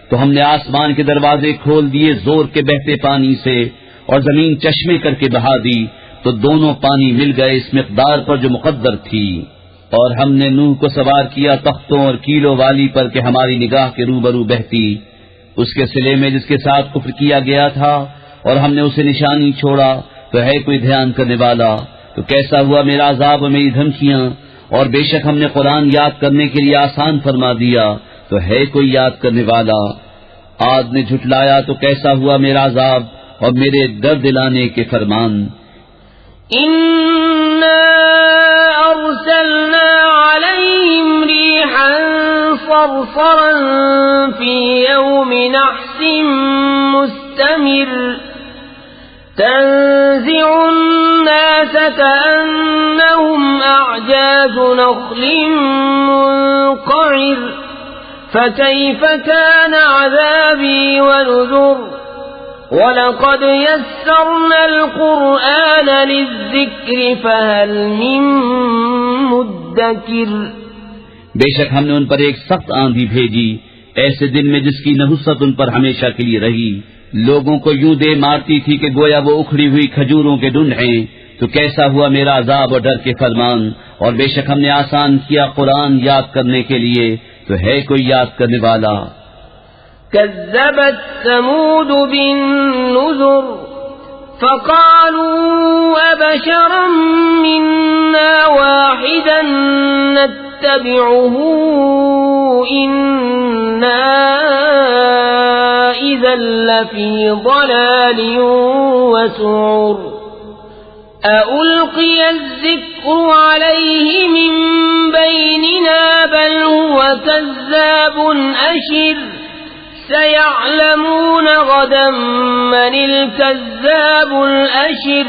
تو ہم نے آسمان کے دروازے کھول دیے زور کے بہتے پانی سے، اور زمین چشمے کر کے بہا دی تو دونوں پانی مل گئے اس مقدار پر جو مقدر تھی۔ اور ہم نے نوح کو سوار کیا تختوں اور کیلوں والی پر کہ ہماری نگاہ کے روبرو بہتی، اس کے سلے میں جس کے ساتھ کفر کیا گیا تھا، اور ہم نے اسے نشانی چھوڑا تو ہے کوئی دھیان کرنے والا۔ تو کیسا ہوا میرا عذاب اور میری دھمکیاں، اور بے شک ہم نے قرآن یاد کرنے کے لیے آسان فرما دیا تو ہے کوئی یاد کرنے والا۔ عاد نے جھٹلایا تو کیسا ہوا میرا عذاب اور میرے ڈر دلانے کے فرمان۔ اِنَّا أَرْسَلْنَا عَلَيْهِمْ رِيحًا صَرْصَرًا فِي يَوْمِ نَحْسٍ مُسْتَمِرٍ تنزع الناس كأنهم أعجاز نخل منقعر فكيف كان عذابي ونذر وَلَقَدْ يَسَّرْنَا الْقُرْآنَ لِلذِّكْرِ فَهَلْ مِن مُّدَّكِرٍ۔ بے شک ہم نے ان پر ایک سخت آندھی بھیجی ایسے دن میں جس کی نحوست ان پر ہمیشہ کے لیے رہی. لوگوں کو یوں دے مارتی تھی کہ گویا وہ اکھڑی ہوئی کھجوروں کے ڈنڈ ہیں. تو کیسا ہوا میرا عذاب اور ڈر کے فرمان. اور بے شک ہم نے آسان کیا قرآن یاد کرنے کے لیے تو ہے کوئی یاد کرنے والا. كذبت ثمود بالنذر فقالوا أبشرا منا واحدا نتبعه إنا إذا لفي ضلال وسعر أألقي الذكر عليه من بيننا بل هو كذاب أشر سيعلمون غدا من الكذاب الأشر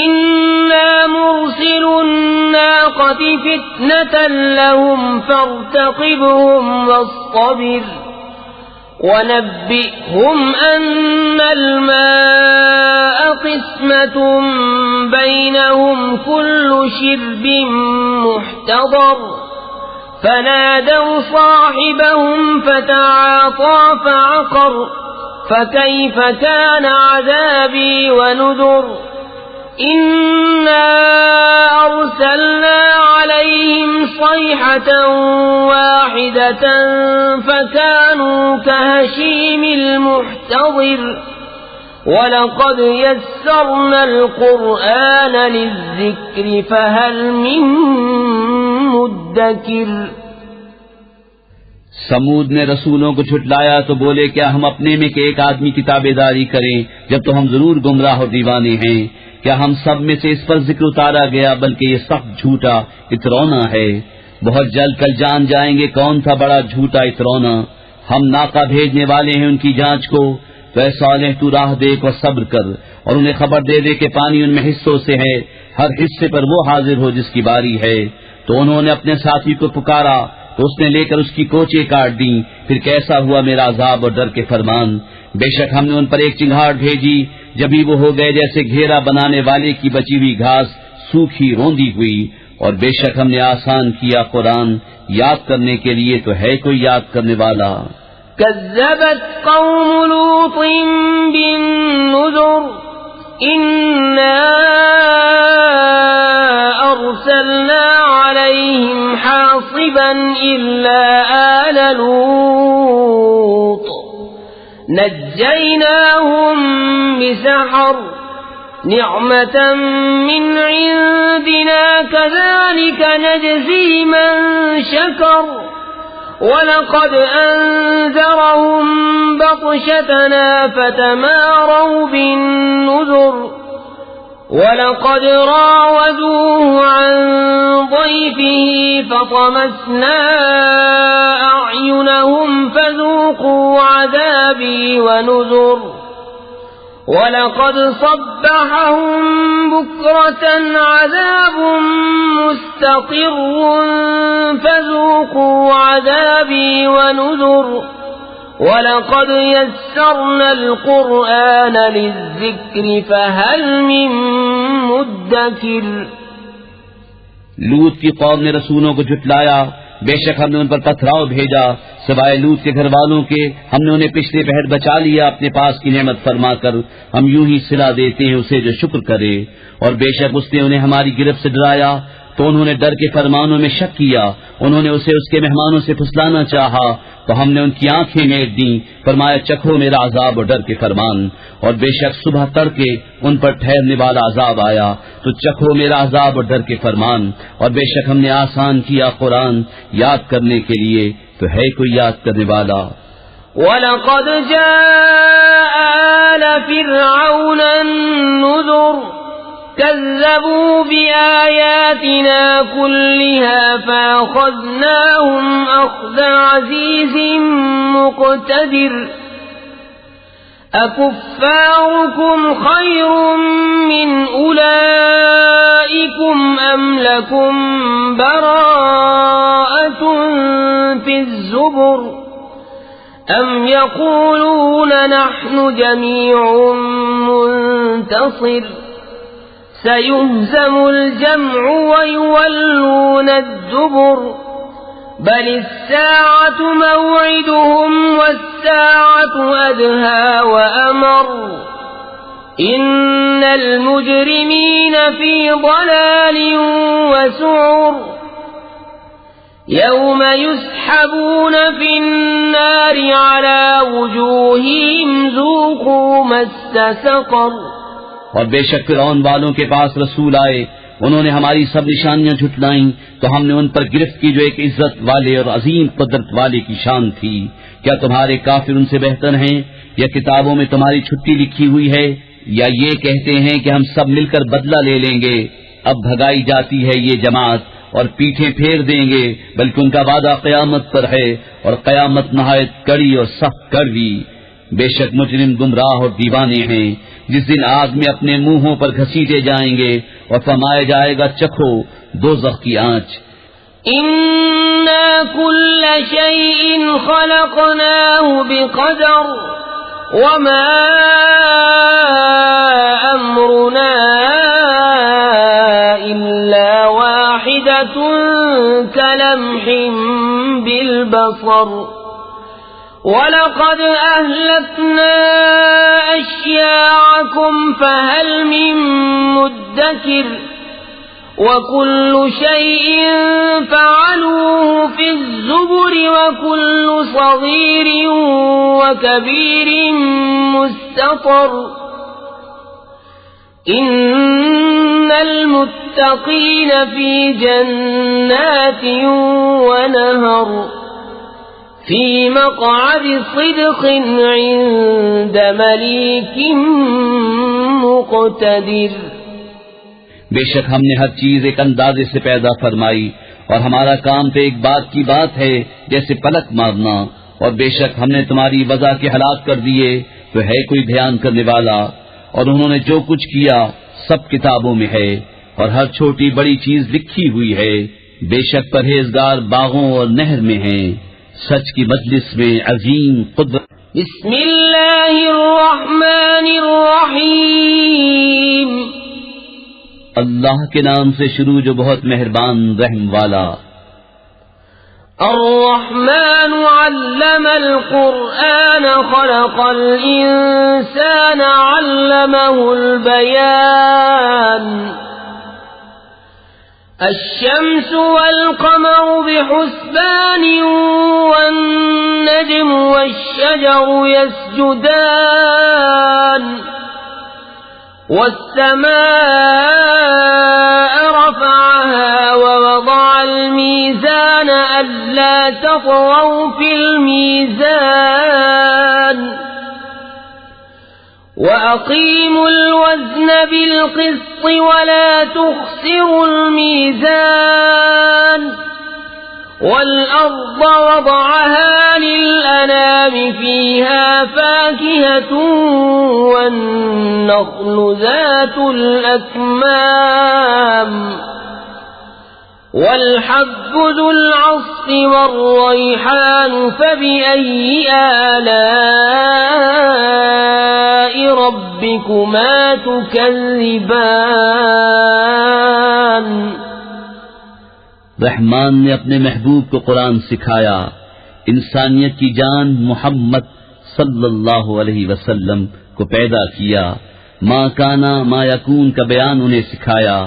إنا مرسل الناقة فتنة لهم فارتقبهم واصطبر ونبئهم أن الماء قسمة بينهم كل شرب محتضر فنادوا صاحبهم فتعاطى فعقر فكيف كان عذابي ونذر إنا أرسلنا عليهم صيحة واحدة فكانوا كهشيم المحتضر وَلَقَدْ يَسَّرْنَا الْقُرْآنَ لِلذِّكْرِ فَهَلْ مِن مُّدَّكِرٍ. سمود نے رسولوں کو جھٹلایا تو بولے کیا ہم اپنے میں کہ ایک آدمی کی تابعداری کریں جب تو ہم ضرور گمراہ اور دیوانے ہیں. کیا ہم سب میں سے اس پر ذکر اتارا گیا بلکہ یہ سخت جھوٹا اترونا ہے. بہت جلد کل جان جائیں گے کون تھا بڑا جھوٹا اترونا. ہم ناقہ بھیجنے والے ہیں ان کی جانچ کو تو اے صالح تو راہ دیکھ اور صبر کر اور انہیں خبر دے دے کہ پانی ان میں حصوں سے ہے ہر حصے پر وہ حاضر ہو جس کی باری ہے. تو انہوں نے اپنے ساتھی کو پکارا تو اس نے لے کر اس کی کوچے کاٹ دیں. پھر کیسا ہوا میرا عذاب اور ڈر کے فرمان. بے شک ہم نے ان پر ایک چنگھاڑ بھیجی جبھی وہ ہو گئے جیسے گھیرا بنانے والے کی بچی ہوئی گھاس سوکھی روندی ہوئی. اور بے شک ہم نے آسان کیا قرآن یاد کرنے کے لیے تو ہے کوئی یاد کرنے والا. كذبت قوم لوط بالنذر إنا أرسلنا عليهم حاصبا إلا آل لوط نجيناهم بسحر نعمة من عندنا كذلك نجزي من شكر وَلَقَدْ أَنذَرَهُمْ بَطْشَتَنَا فَتَمَارَوْا بِالنُّذُرِ وَلَقَدْ رَاوَدُوهُ عَنْ ضَيْفِهِ فَطَمَسْنَا أَعْيُنَهُمْ فَذُوقُوا عَذَابِي وَنُذُرِ وَلَقَدْ صَبَّحَهُمْ بُكْرَةً عَذَابٌ مُسْتَقِرٌّ فَذُوقُوا عَذَابِي وَنُذُرِ وَلَقَدْ يَسَّرْنَا الْقُرْآنَ لِلذِّكْرِ فَهَلْ مِن مُّدَّكِرٍ. لوط کی قوم نے رسولوں کو جھٹلایا بے شک ہم نے ان پر پتھراؤ بھیجا سوائے لوط کے گھر والوں کے ہم نے انہیں پچھلے پہر بچا لیا اپنے پاس کی نعمت فرما کر. ہم یوں ہی صلہ دیتے ہیں اسے جو شکر کرے. اور بے شک اس نے انہیں ہماری گرفت سے ڈرایا تو انہوں نے ڈر کے فرمانوں میں شک کیا. انہوں نے اسے اس کے مہمانوں سے پھسلانا چاہا تو ہم نے ان کی آنکھیں میٹ دیں. فرمایا چکھو میرا عذاب اور ڈر کے فرمان. اور بے شک صبح تڑکے ان پر ٹھہرنے والا عذاب آیا تو چکھو میرا عذاب اور ڈر کے فرمان. اور بے شک ہم نے آسان کیا قرآن یاد کرنے کے لیے تو ہے کوئی یاد کرنے والا. وَلَقَدْ جَاءَ آلَ فِرْعَوْنَ النُّذُرُ كَذَّبُوا بِآيَاتِنَا كُلِّهَا فَأَخَذْنَاهُمْ أَخْذَ عَزِيزٍ مُقْتَدِرٍ. أَكُفَّارُكُمْ خَيْرٌ مِّنْ أُولَئِكُمْ أَمْ لَكُمْ بَرَاءَةٌ فِي الزُّبُرِ أَمْ يَقُولُونَ نَحْنُ جَمِيعٌ مُّنتَصِرٌ سَيُهْزَمُ الْجَمْعُ وَيُوَلُّونَ الدُّبُرَ بل الساعة موعدهم والساعة أدهى وأمر إن المجرمين في ضلال وسعر يوم يسحبون في النار على وجوههم ذوقوا مس سقر. اور بے شک فرعون والوں کے پاس رسول آئے، انہوں نے ہماری سب نشانیاں جھٹلائیں تو ہم نے ان پر گرفت کی جو ایک عزت والے اور عظیم قدرت والے کی شان تھی. کیا تمہارے کافر ان سے بہتر ہیں، یا کتابوں میں تمہاری چھٹی لکھی ہوئی ہے، یا یہ کہتے ہیں کہ ہم سب مل کر بدلہ لے لیں گے؟ اب بھگائی جاتی ہے یہ جماعت اور پیٹھیں پھیر دیں گے، بلکہ ان کا وعدہ قیامت پر ہے، اور قیامت نہایت کڑی اور سخت کڑوی. بے شک مجرم گمراہ اور دیوانے ہیں، جس دن آگ میں اپنے منہوں پر گھسیٹے جائیں گے اور فرمایا جائے گا چکھو دوزخ کی آنچ. اِنَّا كُلَّ شَيْءٍ خَلَقْنَاهُ بِقَدَرٍ وَمَا أَمْرُنَا إِلَّا وَاحِدَةٌ كَلَمْحٍ بِالْبَصَرِ وَلَقَدْ أَهْلَكْنَا أَشْيَاعَكُمْ فَهَلْ مِن مُّدَّكِرٍ وَكُلُّ شَيْءٍ فَعَلُوهُ فِي الزُّبُرِ وَكُلُّ صَغِيرٍ وَكَبِيرٍ مُسْتَطَرٍ. إِنَّ الْمُتَّقِينَ فِي جَنَّاتٍ وَنَهَرٍ فِي مَقْعَدِ صِدْقٍ عِندَ مَلِيكٍ مُقْتَدِرٍ. بے شک ہم نے ہر چیز ایک اندازے سے پیدا فرمائی، اور ہمارا کام تو ایک بات کی بات ہے جیسے پلک مارنا. اور بے شک ہم نے تمہاری وضع کے ہلاک کر دیے تو ہے کوئی دھیان کرنے والا. اور انہوں نے جو کچھ کیا سب کتابوں میں ہے، اور ہر چھوٹی بڑی چیز لکھی ہوئی ہے. بے شک پرہیزگار باغوں اور نہر میں ہیں، سچ کی مجلس میں عظیم قدرت. بسم اللہ الرحمن الرحیم. اللہ کے نام سے شروع جو بہت مہربان رحم والا. الرحمن علم القرآن خلق الإنسان علمه البيان. الشمس والقمر بحسبان والنجم والشجر يسجدان والسماء رفعها ووضع الميزان ألا تطغوا في الميزان وأقيموا الوزن بالقسط ولا تخسروا الميزان والأرض وضعها للأنام فيها فاكهة والنخل ذات الأكمام والحب ذو العصف والريحان فبأي آلاء ربكما تكذبان. رحمان نے اپنے محبوب کو قرآن سکھایا، انسانیت کی جان محمد صلی اللہ علیہ وسلم کو پیدا کیا. ما کانا ما یکون کا بیان انہیں سکھایا.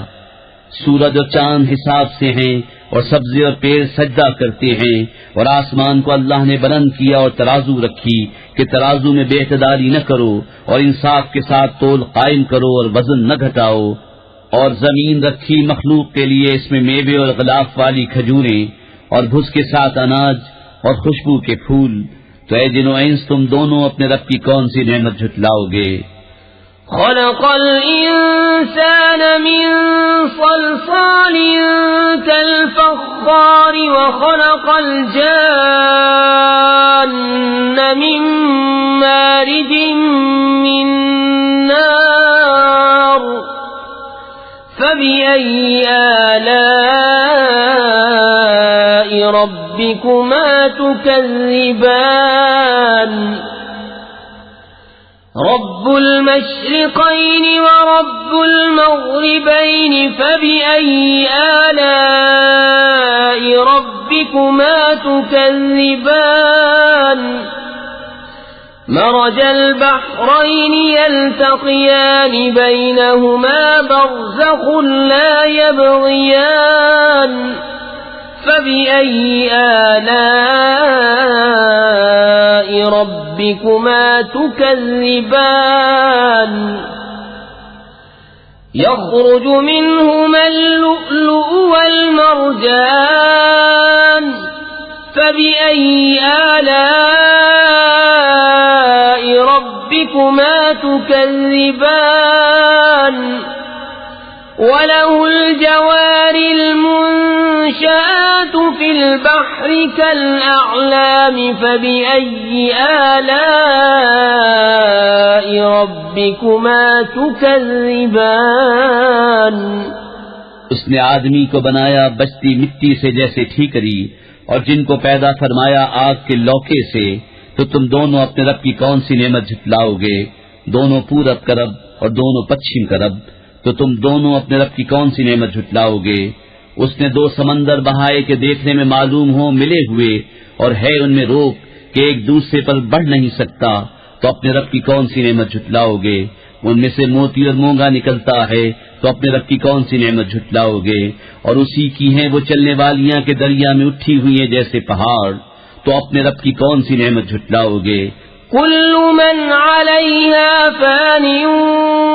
سورج اور چاند حساب سے ہیں اور سبزے اور پیڑ سجدہ کرتے ہیں، اور آسمان کو اللہ نے بلند کیا اور ترازو رکھی کہ ترازو میں بے اعتدالی نہ کرو اور انصاف کے ساتھ تول قائم کرو اور وزن نہ گھٹاؤ. اور زمین رکھی مخلوق کے لیے، اس میں میوے اور غلاف والی کھجوریں اور بھس کے ساتھ اناج اور خوشبو کے پھول. تو اے جن و انس تم دونوں اپنے رب کی کون سی نعمت جھٹلاؤ گے؟ خلق الإنسان من صلصال كالفخار وخلق الجان من مارج من نار فبأي آلاء ربكما تكذبان. رب المشرقين ورب المغربين فبأي آلاء ربكما ربكما تكذبان مرج البحرين يلتقيان بينهما برزخ لا يبغيان فبأي آلاء ربكما تكذبان يخرج منهما اللؤلؤ والمرجان فبأي آلاء ربكما تكذبان وله الجوار المنشآت في البحر كالأعلام فبأي آلاء ربكما تكذبان اس نے آدمی کو بنایا بچتی مٹی سے جیسے ٹھیکری، اور جن کو پیدا فرمایا آگ کے لوکے سے، تو تم دونوں اپنے رب کی کون سی نعمت جھٹلاؤ گے؟ دونوں پورب کا رب اور دونوں پچھم کا رب، تو تم دونوں اپنے رب کی کون سی نعمت جھٹلاؤ گے؟ اس نے دو سمندر بہائے کہ دیکھنے میں معلوم ہو ملے ہوئے، اور ہے ان میں روک کہ ایک دوسرے پر بڑھ نہیں سکتا، تو اپنے رب کی کون سی نعمت جھٹلاؤ گے؟ ان میں سے موتی اور مونگا نکلتا ہے، تو اپنے رب کی کون سی نعمت جھٹلاؤ گے؟ اور اسی کی ہیں وہ چلنے والیاں کہ دریا میں اٹھی ہوئی ہیں جیسے پہاڑ، تو اپنے رب کی کون سی نعمت جھٹلاؤ گے؟ كل من عليها فان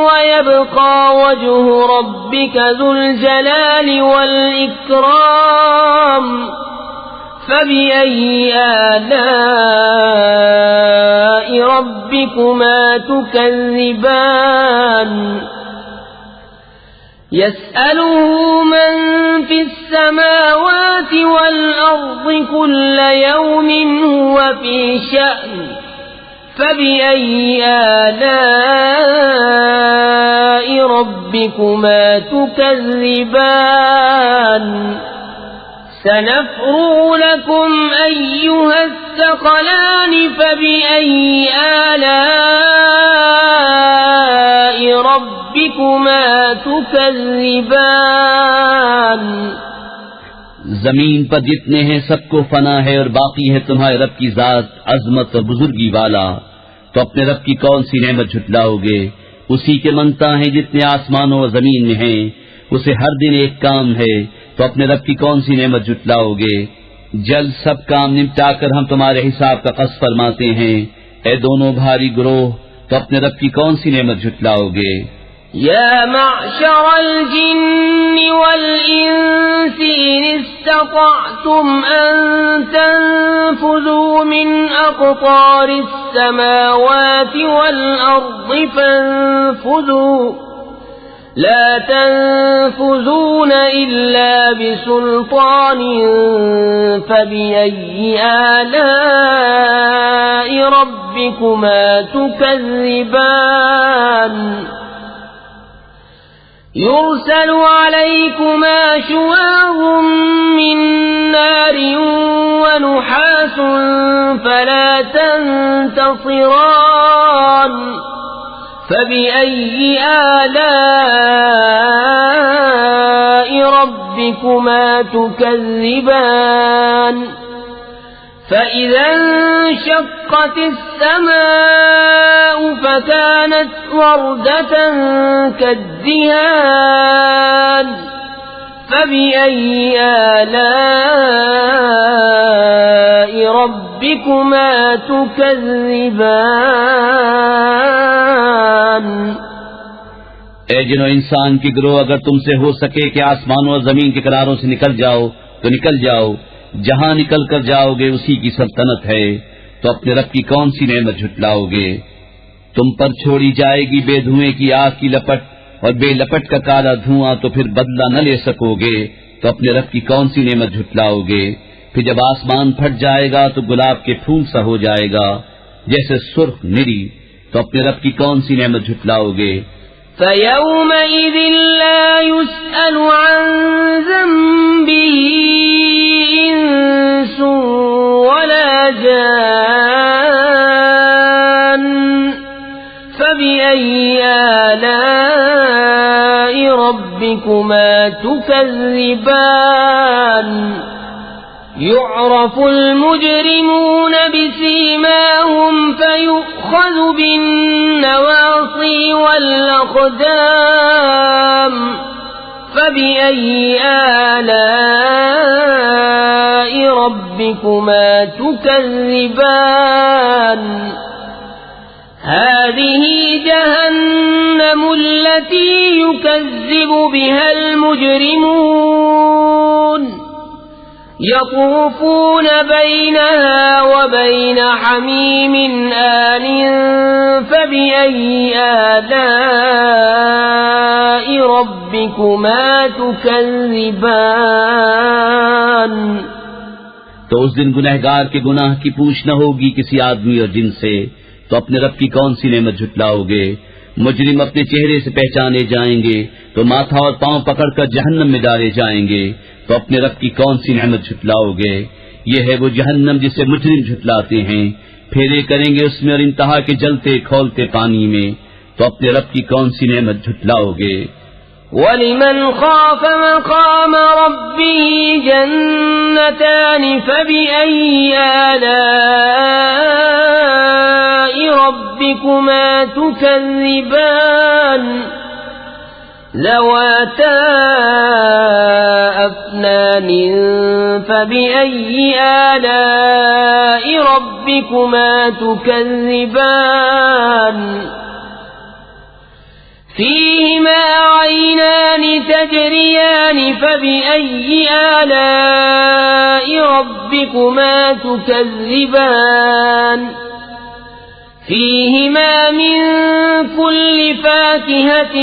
ويبقى وجه ربك ذو الجلال والإكرام فبأي آلاء ربكما تكذبان يسأله من في السماوات والأرض كل يوم هو في شأن فبأي آلاء ربكما تكذبان سنفرغ لكم أيها الثقلان فبأي آلاء ربكما تكذبان زمین پر جتنے ہیں سب کو فنا ہے، اور باقی ہے تمہارے رب کی ذات عظمت اور بزرگی والا، تو اپنے رب کی کون سی نعمت جھٹلاؤ گے؟ اسی کے منتا ہیں جتنے آسمانوں اور زمین میں ہیں، اسے ہر دن ایک کام ہے، تو اپنے رب کی کون سی نعمت جھٹلاؤ گے؟ جلد سب کام نمٹا کر ہم تمہارے حساب کا قصد فرماتے ہیں، اے دونوں بھاری گروہ، تو اپنے رب کی کون سی نعمت جھٹلاؤ گے؟ يا معشر الجن والإنس إن استطعتم أن تنفذوا من أقطار السماوات والأرض فانفذوا لا تنفذون إلا بسلطان فبأي آلاء ربكما تكذبان يرسل عليكما شواظ من نار ونحاس فلا تنتصران فبأي آلاء ربكما تكذبان فإذا انشقت السماء فكانت وردة كالدهان فبأي آلاء ربكما تكذبان اے جن و انسان کی گروہ، اگر تم سے ہو سکے کہ آسمانوں اور زمین کے کناروں سے نکل جاؤ تو نکل جاؤ، جہاں نکل کر جاؤ گے اسی کی سلطنت ہے، تو اپنے رب کی کون سی نعمت جھٹلاؤ گے؟ تم پر چھوڑی جائے گی بے دھوئیں کی آگ کی لپٹ، اور بے لپٹ کا کالا دھواں، تو پھر بدلہ نہ لے سکو گے، تو اپنے رب کی کون سی نعمت جھٹلاؤ گے؟ پھر جب آسمان پھٹ جائے گا تو گلاب کے پھول سا ہو جائے گا جیسے سرخ نری، تو اپنے رب کی کون سی نعمت جھٹلاؤ گے؟ فَيَوْمَئِذٍ لَا يُسْأَلُ عَنْ ذَنبِهِ إِنسٌ وَلَا جَانٌ فَبِأَيِّ آلَاءِ رَبِّكُمَا تُكَذِّبَانِ يعرف المجرمون بسيماهم فيؤخذ بالنواصي والأقدام فبأي آلاء ربكما تكذبان هذه جهنم التي يكذب بها المجرمون يطوفون بينها وبين حميم آن فبأي آلاء ربكما تكذبان تو اس دن گنہگار کے گناہ کی پوچھ نہ ہوگی کسی آدمی اور جن سے، تو اپنے رب کی کون سی نعمت جھٹلاؤ گے؟ مجرم اپنے چہرے سے پہچانے جائیں گے تو ماتھا اور پاؤں پکڑ کر جہنم میں ڈالے جائیں گے، تو اپنے رب کی کون سی نعمت جھٹلاؤ گے؟ یہ ہے وہ جہنم جسے مجرم جھٹلاتے ہیں، پھیرے کریں گے اس میں اور انتہا کے جلتے کھولتے پانی میں، تو اپنے رب کی کون سی نعمت جھٹلاؤ گے؟ وَلِمَنْ خَافَ مَقَامَ رَبِّهِ جَنَّتَانِ فَبِأَيِّ آلَاءِ رَبِّكُمَا تُكَذِّبَانِ ذَوَاتَا أَفْنَانٍ فَبِأَيِّ آلَاءِ رَبِّكُمَا تُكَذِّبَانِ فيهما عينان تجريان فبأي آلاء ربكما تكذبان فيهما من كل فاكهة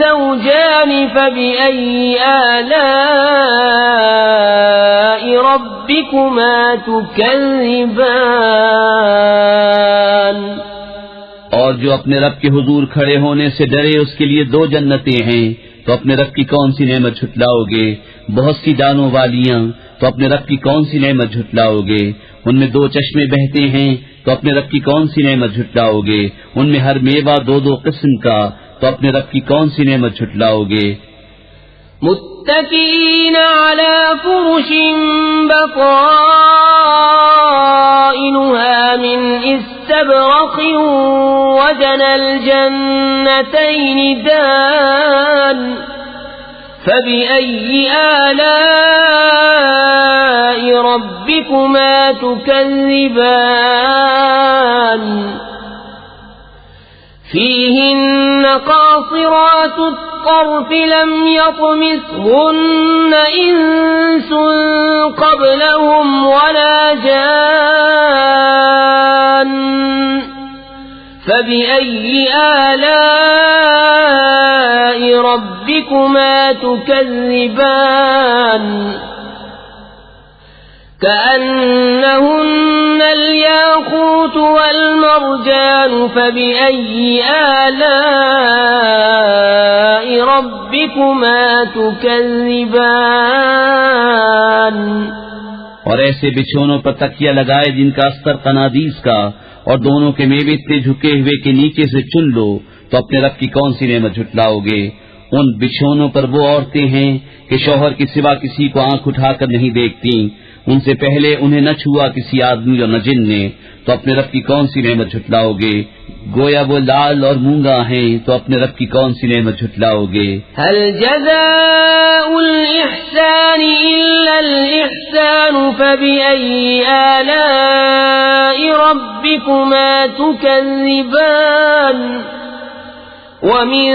زوجان فبأي آلاء ربكما تكذبان اور جو اپنے رب کے حضور کھڑے ہونے سے ڈرے اس کے لیے دو جنتیں ہیں، تو اپنے رب کی کون سی نعمت جھٹلاؤ گے؟ بہت سی دانوں والیاں، تو اپنے رب کی کون سی نعمت جھٹلاؤ گے؟ ان میں دو چشمے بہتے ہیں، تو اپنے رب کی کون سی نعمت جھٹلاؤ گے؟ ان میں ہر میوہ دو دو قسم کا، تو اپنے رب کی کون سی نعمت جھٹلاؤ گے؟ متكئين على فرش بطائنها من استبرق وجنى الجنتين دان فبأي آلاء ربكما تكذبان فيهن قاصرات الطرف لم يطمثهن إنس قبلهم ولا جان فبأي آلاء ربكما تكذبان كأنهن الياقوت والمرجان فبأي آلاء ربكما تكذبان اور ایسے بچھونوں پر تکیہ لگائے جن کا استر قنادیس کا، اور دونوں کے میوے اتنے جھکے ہوئے کہ نیچے سے چن لو، تو اپنے رب کی کون سی نعمت جھٹلاؤ گے؟ ان بچھونوں پر وہ عورتیں ہیں کہ شوہر کے سوا کسی کو آنکھ اٹھا کر نہیں دیکھتی، ان سے پہلے انہیں نہ چھوا کسی آدمی اور نہ جن نے، تو اپنے رب کی کون سی نعمت جھٹلاؤ گے؟ گویا وہ لال اور مونگا ہیں، تو اپنے رب کی کون سی نعمت جھٹلاؤ گے؟ هل جزاء الإحسان إلا الإحسان فبأي آلاء ربكما تكذبان ومن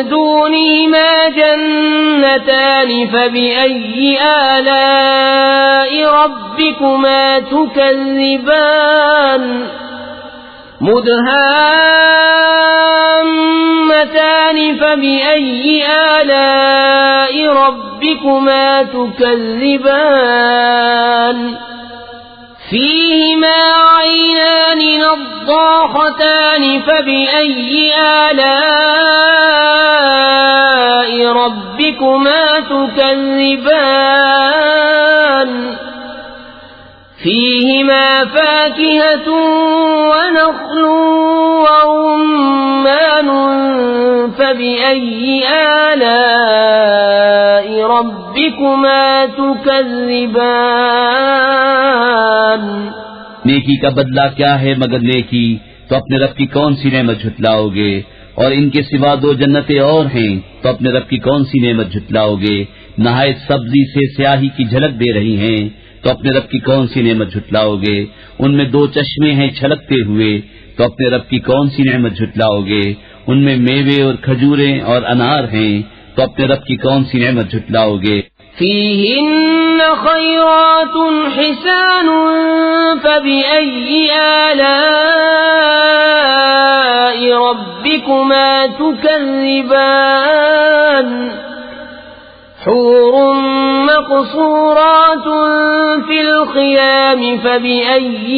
دونهما جنتان فبأي آلاء ربكما تكذبان مدهامتان فبأي آلاء ربكما تكذبان فيهما عينان نضاختان فبأي آلاء ربكما تكذبان فيهما فاكهة ونخل ورمان فبأي آلاء ربكما تكذبان؟ نیکی کا بدلہ کیا ہے مگر نیکی؟ تو اپنے رب کی کون سی نعمت جھٹلاؤ گے؟ اور ان کے سوا 2 جنتیں اور ہیں، تو اپنے رب کی کون سی نعمت جھٹلاؤ گے؟ نہایت سبزی سے سیاہی کی جھلک دے رہی ہیں، تو اپنے رب کی کون سی نعمت جھٹلاؤ گے؟ ان میں 2 چشمے ہیں چھلکتے ہوئے، تو اپنے رب کی کون سی نعمت جھٹلاؤ گے؟ ان میں میوے اور کھجوریں اور انار ہیں، تو اپنے رب کی کون سی نعمت جھٹلاؤ گے؟ فيهن خيرات حسان فبأي آلاء ربكما تكذبان؟ حور مقصورات في الخيام فبأي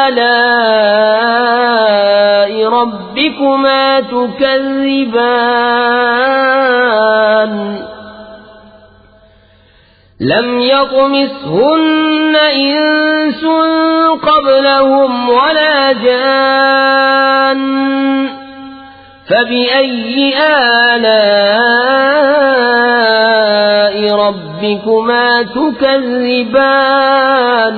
آلاء ربكما تكذبان؟ لم يطمثهن إنس قبلهم ولا جان فبأي آلاء ربكما تكذبان؟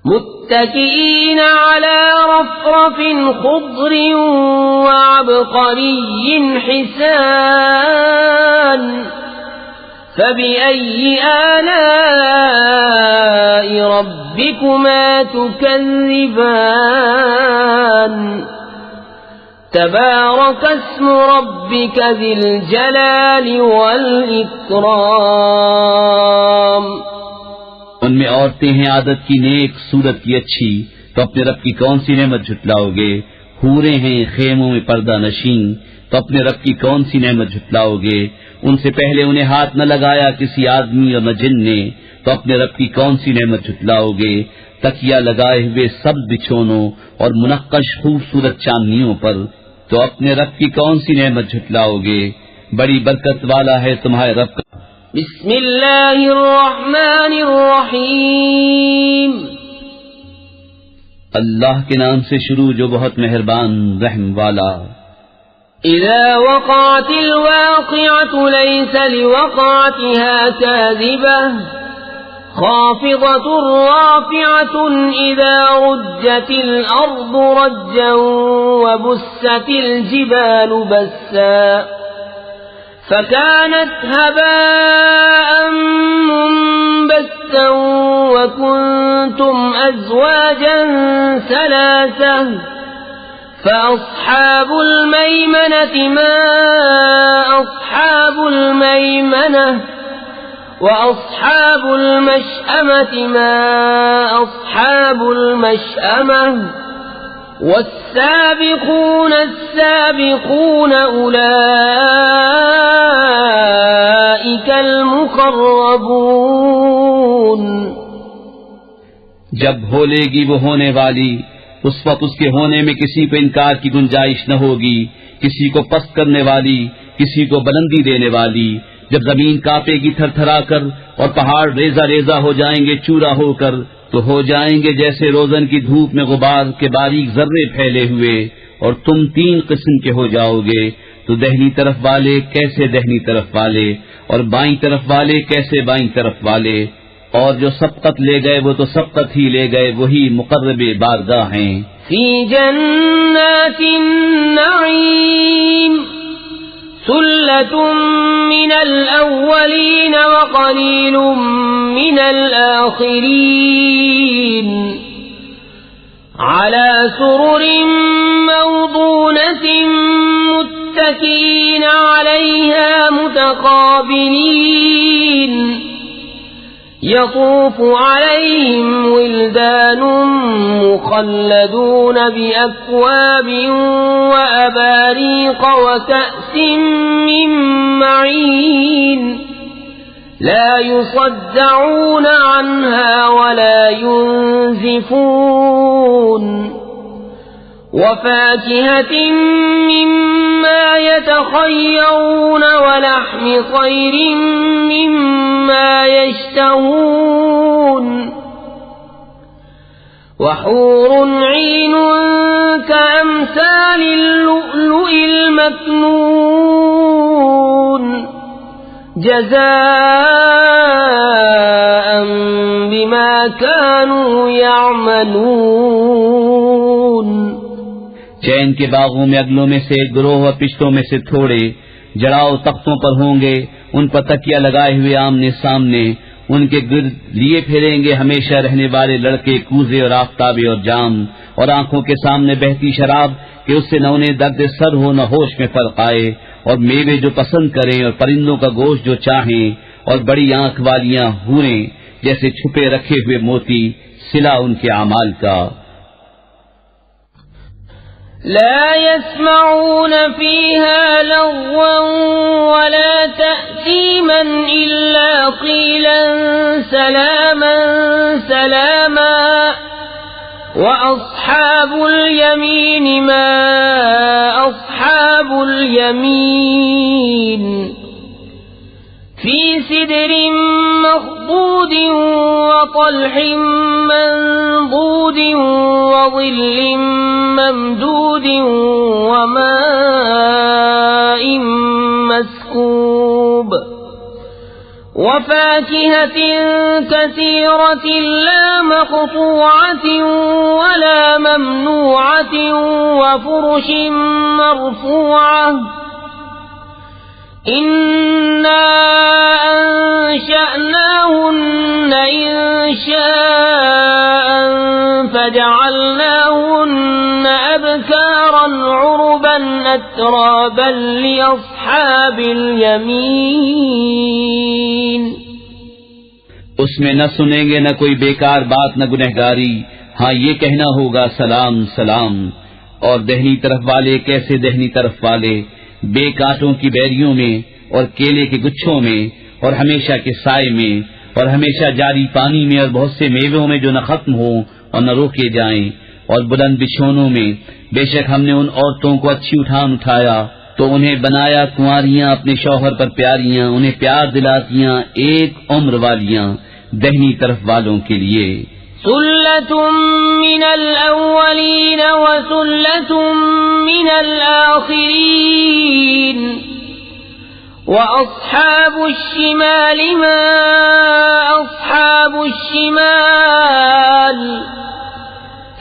متكئين على رفرف خضر وعبقري حسان فبأي آلاء ربكما تكذبان؟ تبارك اسم ربك ذي الجلال والإكرام۔ ان میں عورتیں ہیں عادت کی نیک، صورت کی اچھی، تو اپنے رب کی کون سی نعمت جھٹلاؤ گے؟ حوریں ہیں خیموں میں پردہ نشین، تو اپنے رب کی کون سی نعمت جھٹلاؤ گے؟ ان سے پہلے انہیں ہاتھ نہ لگایا کسی آدمی اور نہ جن نے، تو اپنے رب کی کون سی نعمت جھٹلاؤ گے؟ تکیہ لگائے ہوئے سب بچھونوں اور منقش خوبصورت چاندنیوں پر، تو اپنے رب کی کون سی نعمت جھٹلاؤ گے؟ بڑی برکت والا ہے تمہارے رب کا۔ بسم اللہ الرحمن الرحیم۔ اللہ کے نام سے شروع جو بہت مہربان رحم والا۔ اذا وقعت الواقعة ليس لوقعتها كاذبة خافضة رافعة إذا رجت الأرض رجا وبست الجبال بسا فكانت هباء منبثا وكنتم أزواجا ثلاثة فأصحاب الميمنة ما أصحاب الميمنة وأصحاب المشأمة ما أصحاب المشأمة والسابقون السابقون أولئك المقربون۔ جب ہولے گی وہ ہونے والی، اس وقت اس کے ہونے میں کسی کو انکار کی گنجائش نہ ہوگی، کسی کو پست کرنے والی، کسی کو بلندی دینے والی۔ جب زمین کانپے گی تھر تھرا کر اور پہاڑ ریزہ ریزہ ہو جائیں گے چورا ہو کر، تو ہو جائیں گے جیسے روزن کی دھوپ میں غبار کے باریک ذرے پھیلے ہوئے، اور تم 3 قسم کے ہو جاؤ گے، تو دہنی طرف والے کیسے دہنی طرف والے، اور بائیں طرف والے کیسے بائیں طرف والے، اور جو سبقت لے گئے وہ تو سبقت ہی لے گئے، وہی مقرب بارگاہ ہیں۔ فی جنات النعیم ثلة من الأولين وقليل من الآخرين على سرر موضونة متكئين عليها متقابلين يطوف عليهم ولدان مخلدون بأكواب وأباريق وكأس من معين لا يصدعون عنها ولا ينزفون وفاكهة مما يتخيرون ولحم طير مما يشتهون وحور عين كأمثال اللؤلؤ المكنون جزاء بما كانوا يعملون. چین کے باغوں میں اگلوں میں سے ایک گروہ اور پشتوں میں سے تھوڑے جڑاؤ تختوں پر ہوں گے، ان پر تکیہ لگائے ہوئے آمنے سامنے، ان کے گرد لیے پھریں گے ہمیشہ رہنے والے لڑکے، کوزے اور آفتابے اور جام، اور آنکھوں کے سامنے بہتی شراب کہ اس سے نہ انہیں درد سر ہو نہ ہوش میں فرق آئے، اور میوے جو پسند کریں اور پرندوں کا گوشت جو چاہیں، اور بڑی آنکھ والیاں حوریں جیسے چھپے رکھے ہوئے موتی، صلہ ان کے اعمال کا. لا يسمعون فيها لغوا ولا تأثيما إلا قيلا سلاما سلاما وأصحاب اليمين ما أصحاب اليمين في سدر مخضود وطلح منضود وظل ممدود وماء مسكوب وفاكهة كثيرة لا مقطوعة ولا ممنوعة وفرش مرفوعة إنا أنشأناهن إنشاء فجعلناهن أبكارا عربا أترابا لأصحاب اليمين. اس میں نہ سنیں گے نہ کوئی بیکار بات نہ گنہگاری، ہاں یہ کہنا ہوگا سلام سلام. اور دہنی طرف والے کیسے دہنی طرف والے، بے کانٹوں کی بیریوں میں اور کیلے کے گچھوں میں اور ہمیشہ کے سائے میں اور ہمیشہ جاری پانی میں اور بہت سے میووں میں جو نہ ختم ہوں اور نہ روکے جائیں، اور بلند بچھونوں میں. بے شک ہم نے ان عورتوں کو اچھی اٹھایا تو انہیں بنایا کنواریاں اپنے شوہر پر پیاریاں، انہیں پیار دلاتیاں ایک عمر والیاں دہنی طرف والوں کے لیے. ثلة من الأولين وثلة من الآخرين وأصحاب الشمال ما أصحاب الشمال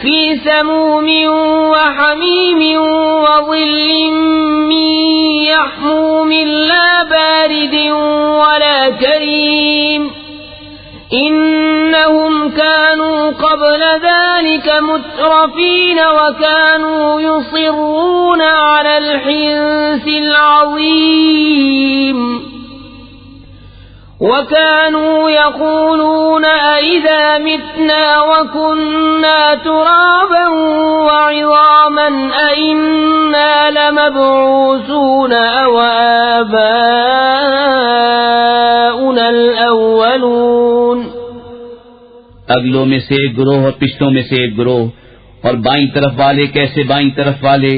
في سموم وحميم وظل من يحموم لا بارد ولا كريم إنهم كانوا قبل ذلك مترفين وكانوا يصرون على الحنث العظيم وكانوا يقولون أئذا متنا وكنا ترابا وعظاما أئنا لمبعوثون أو آباؤنا الأولون. اگلوں میں سے ایک گروہ اور پشتوں میں سے ایک گروہ، اور بائیں طرف والے کیسے بائیں طرف والے،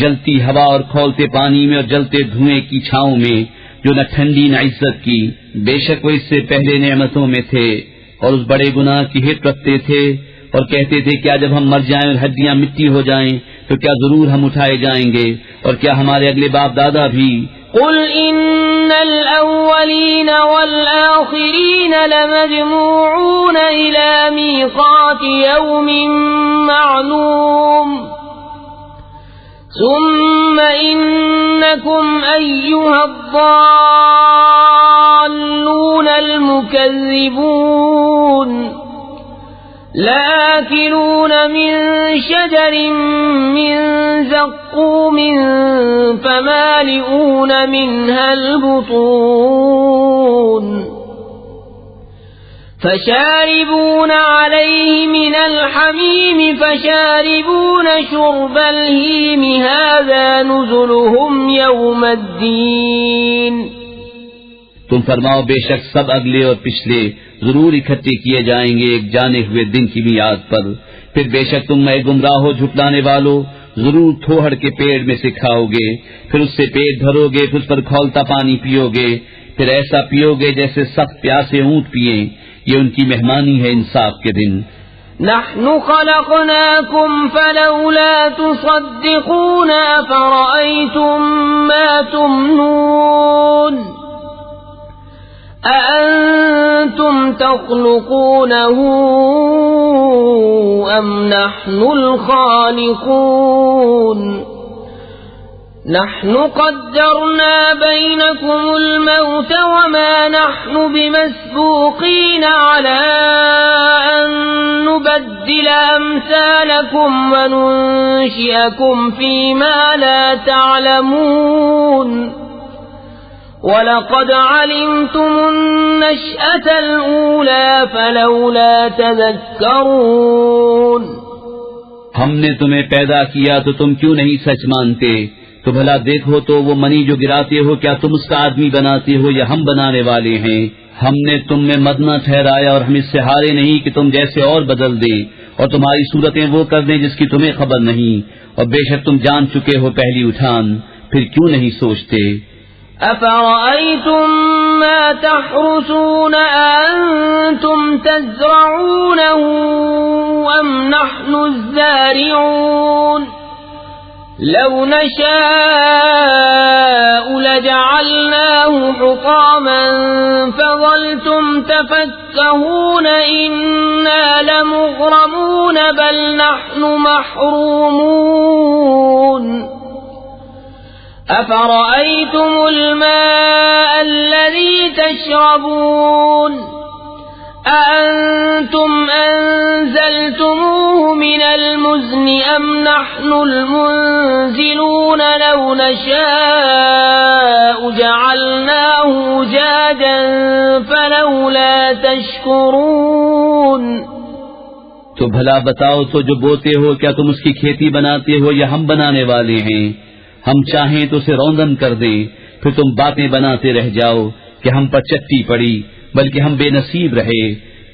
جلتی ہوا اور کھولتے پانی میں اور جلتے دھوئیں کی چھاؤں میں جو نہ ٹھنڈی نہ عزت کی. بے شک وہ اس سے پہلے نعمتوں میں تھے اور اس بڑے گناہ کی ہٹ رکھتے تھے اور کہتے تھے کیا جب ہم مر جائیں اور ہڈیاں مٹی ہو جائیں تو کیا ضرور ہم اٹھائے جائیں گے، اور کیا ہمارے اگلے باپ دادا بھی. قل إن الأولين والآخرين لمجموعون إلى ميقات يوم معلوم ثم إنكم أيها الضالون المكذبون لآكلون من شجر من زقوم فمالئون منها البطون فشاربون عليه من الحميم فشاربون شرب الهيم هذا نزلهم يوم الدين. تم فرماؤ بے شک سب اگلے اور پچھلے ضرور اکٹھے کیے جائیں گے ایک جانے ہوئے دن کی میعاد پر. پھر بے شک تم اے گمراہ ہو جھٹلانے والو ضرور تھوہڑ کے پیڑ میں سے کھاؤ گے، پھر اس سے پیٹ بھرو گے، پھر اس پر کھولتا پانی پیو گے، پھر ایسا پیو گے جیسے سخت پیاسے اونٹ پیئیں۔ یہ ان کی مہمانی ہے انصاف کے دن۔ نحن خلقناكم فلولا تصدقون أفرأيتم ما تمنون أأنتم تخلقونه أم نحن الخالقون نحن قدرنا بينكم الموت وما نحن بمسبوقين على أن نبدل أمثالكم وننشئكم فيما لا تعلمون وَلَقَدْ عَلِمْتُمُ النَّشْأَةَ الْأُولَى فَلَوْلَا تَذَكَّرُونَ ہم نے تمہیں پیدا کیا تو تم کیوں نہیں سچ مانتے؟ تو بھلا دیکھو تو وہ منی جو گراتے ہو، کیا تم اس کا آدمی بناتے ہو یا ہم بنانے والے ہیں؟ ہم نے تم میں مد نہ ٹھہرایا اور ہم اس سے ہارے نہیں کہ تم جیسے اور بدل دیں اور تمہاری صورتیں وہ کر دیں جس کی تمہیں خبر نہیں، اور بے شک تم جان چکے ہو پہلی اٹھان، پھر کیوں نہیں سوچتے؟ أَفَرَأَيْتُم مَّا تَحْرُثُونَ أَأَنتُمْ تَزْرَعُونَهُ أَمْ نَحْنُ الزَّارِعُونَ لَوْ نَشَاءُ لَجَعَلْنَاهُ حُطَامًا فَظَلْتُمْ تَفَكَّهُونَ إِنَّا لَمُغْرَمُونَ بَلْ نَحْنُ مَحْرُومُونَ أَفَرَأَيْتُمُ الْمَاءَ الَّذِي تَشْرَبُونَ أَأَنتُمْ أَنزَلْتُمُوهُ مِنَ الْمُزْنِ أَمْ نَحْنُ الْمُنزِلُونَ لَوْ نَشَاءُ جَعَلْنَاهُ أُجَاجًا فَلَوْلَا تَشْكُرُونَ تو بھلا بتاؤ تو جو بوتے ہو کیا تم اس کی کھیتی بناتے ہو یا ہم بنانے والے ہیں؟ ہم چاہیں تو اسے روندن کر دیں، پھر تم باتیں بناتے رہ جاؤ کہ ہم پر چٹی پڑی، بلکہ ہم بے نصیب رہے۔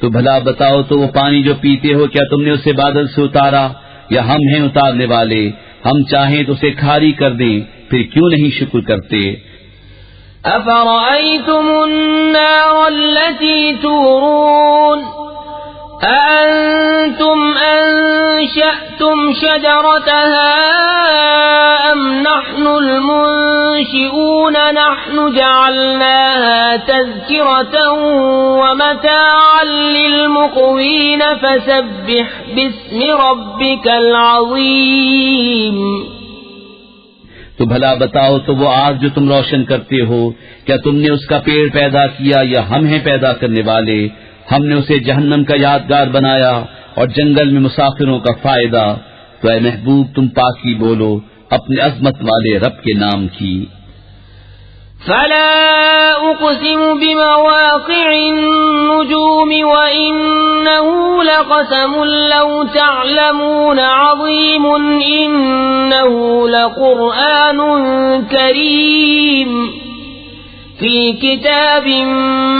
تو بھلا بتاؤ تو وہ پانی جو پیتے ہو کیا تم نے اسے بادل سے اتارا یا ہم ہیں اتارنے والے؟ ہم چاہیں تو اسے کھاری کر دیں، پھر کیوں نہیں شکر کرتے؟ أَفَرَأَيْتُمُ النَّارَ الَّتِي تُورُونَ أَأَنتُمْ أَنشَأْتُمْ شَجَرَتَهَا أَمْ نَحْنُ الْمُنشِئُونَ نَحْنُ جَعَلْنَاهَا تَذْكِرَةً وَمَتَاعًا لِّلْمُقْوِينَ فَسَبِّحْ بِاسْمِ رَبِّكَ الْعَظِيمِ تو بھلا بتاؤ تو وہ آگ جو تم روشن کرتے ہو کیا تم نے اس کا پیڑ پیدا کیا یا ہم ہیں پیدا کرنے والے؟ ہم نے اسے جہنم کا یادگار بنایا اور جنگل میں مسافروں کا فائدہ۔ تو اے محبوب تم پاکی بولو اپنے عظمت والے رب کے نام کی۔ فلا اقسم بمواقع النجوم وإنه لقسم لو تعلمون عظيم إنه لقرآن كريم في كتاب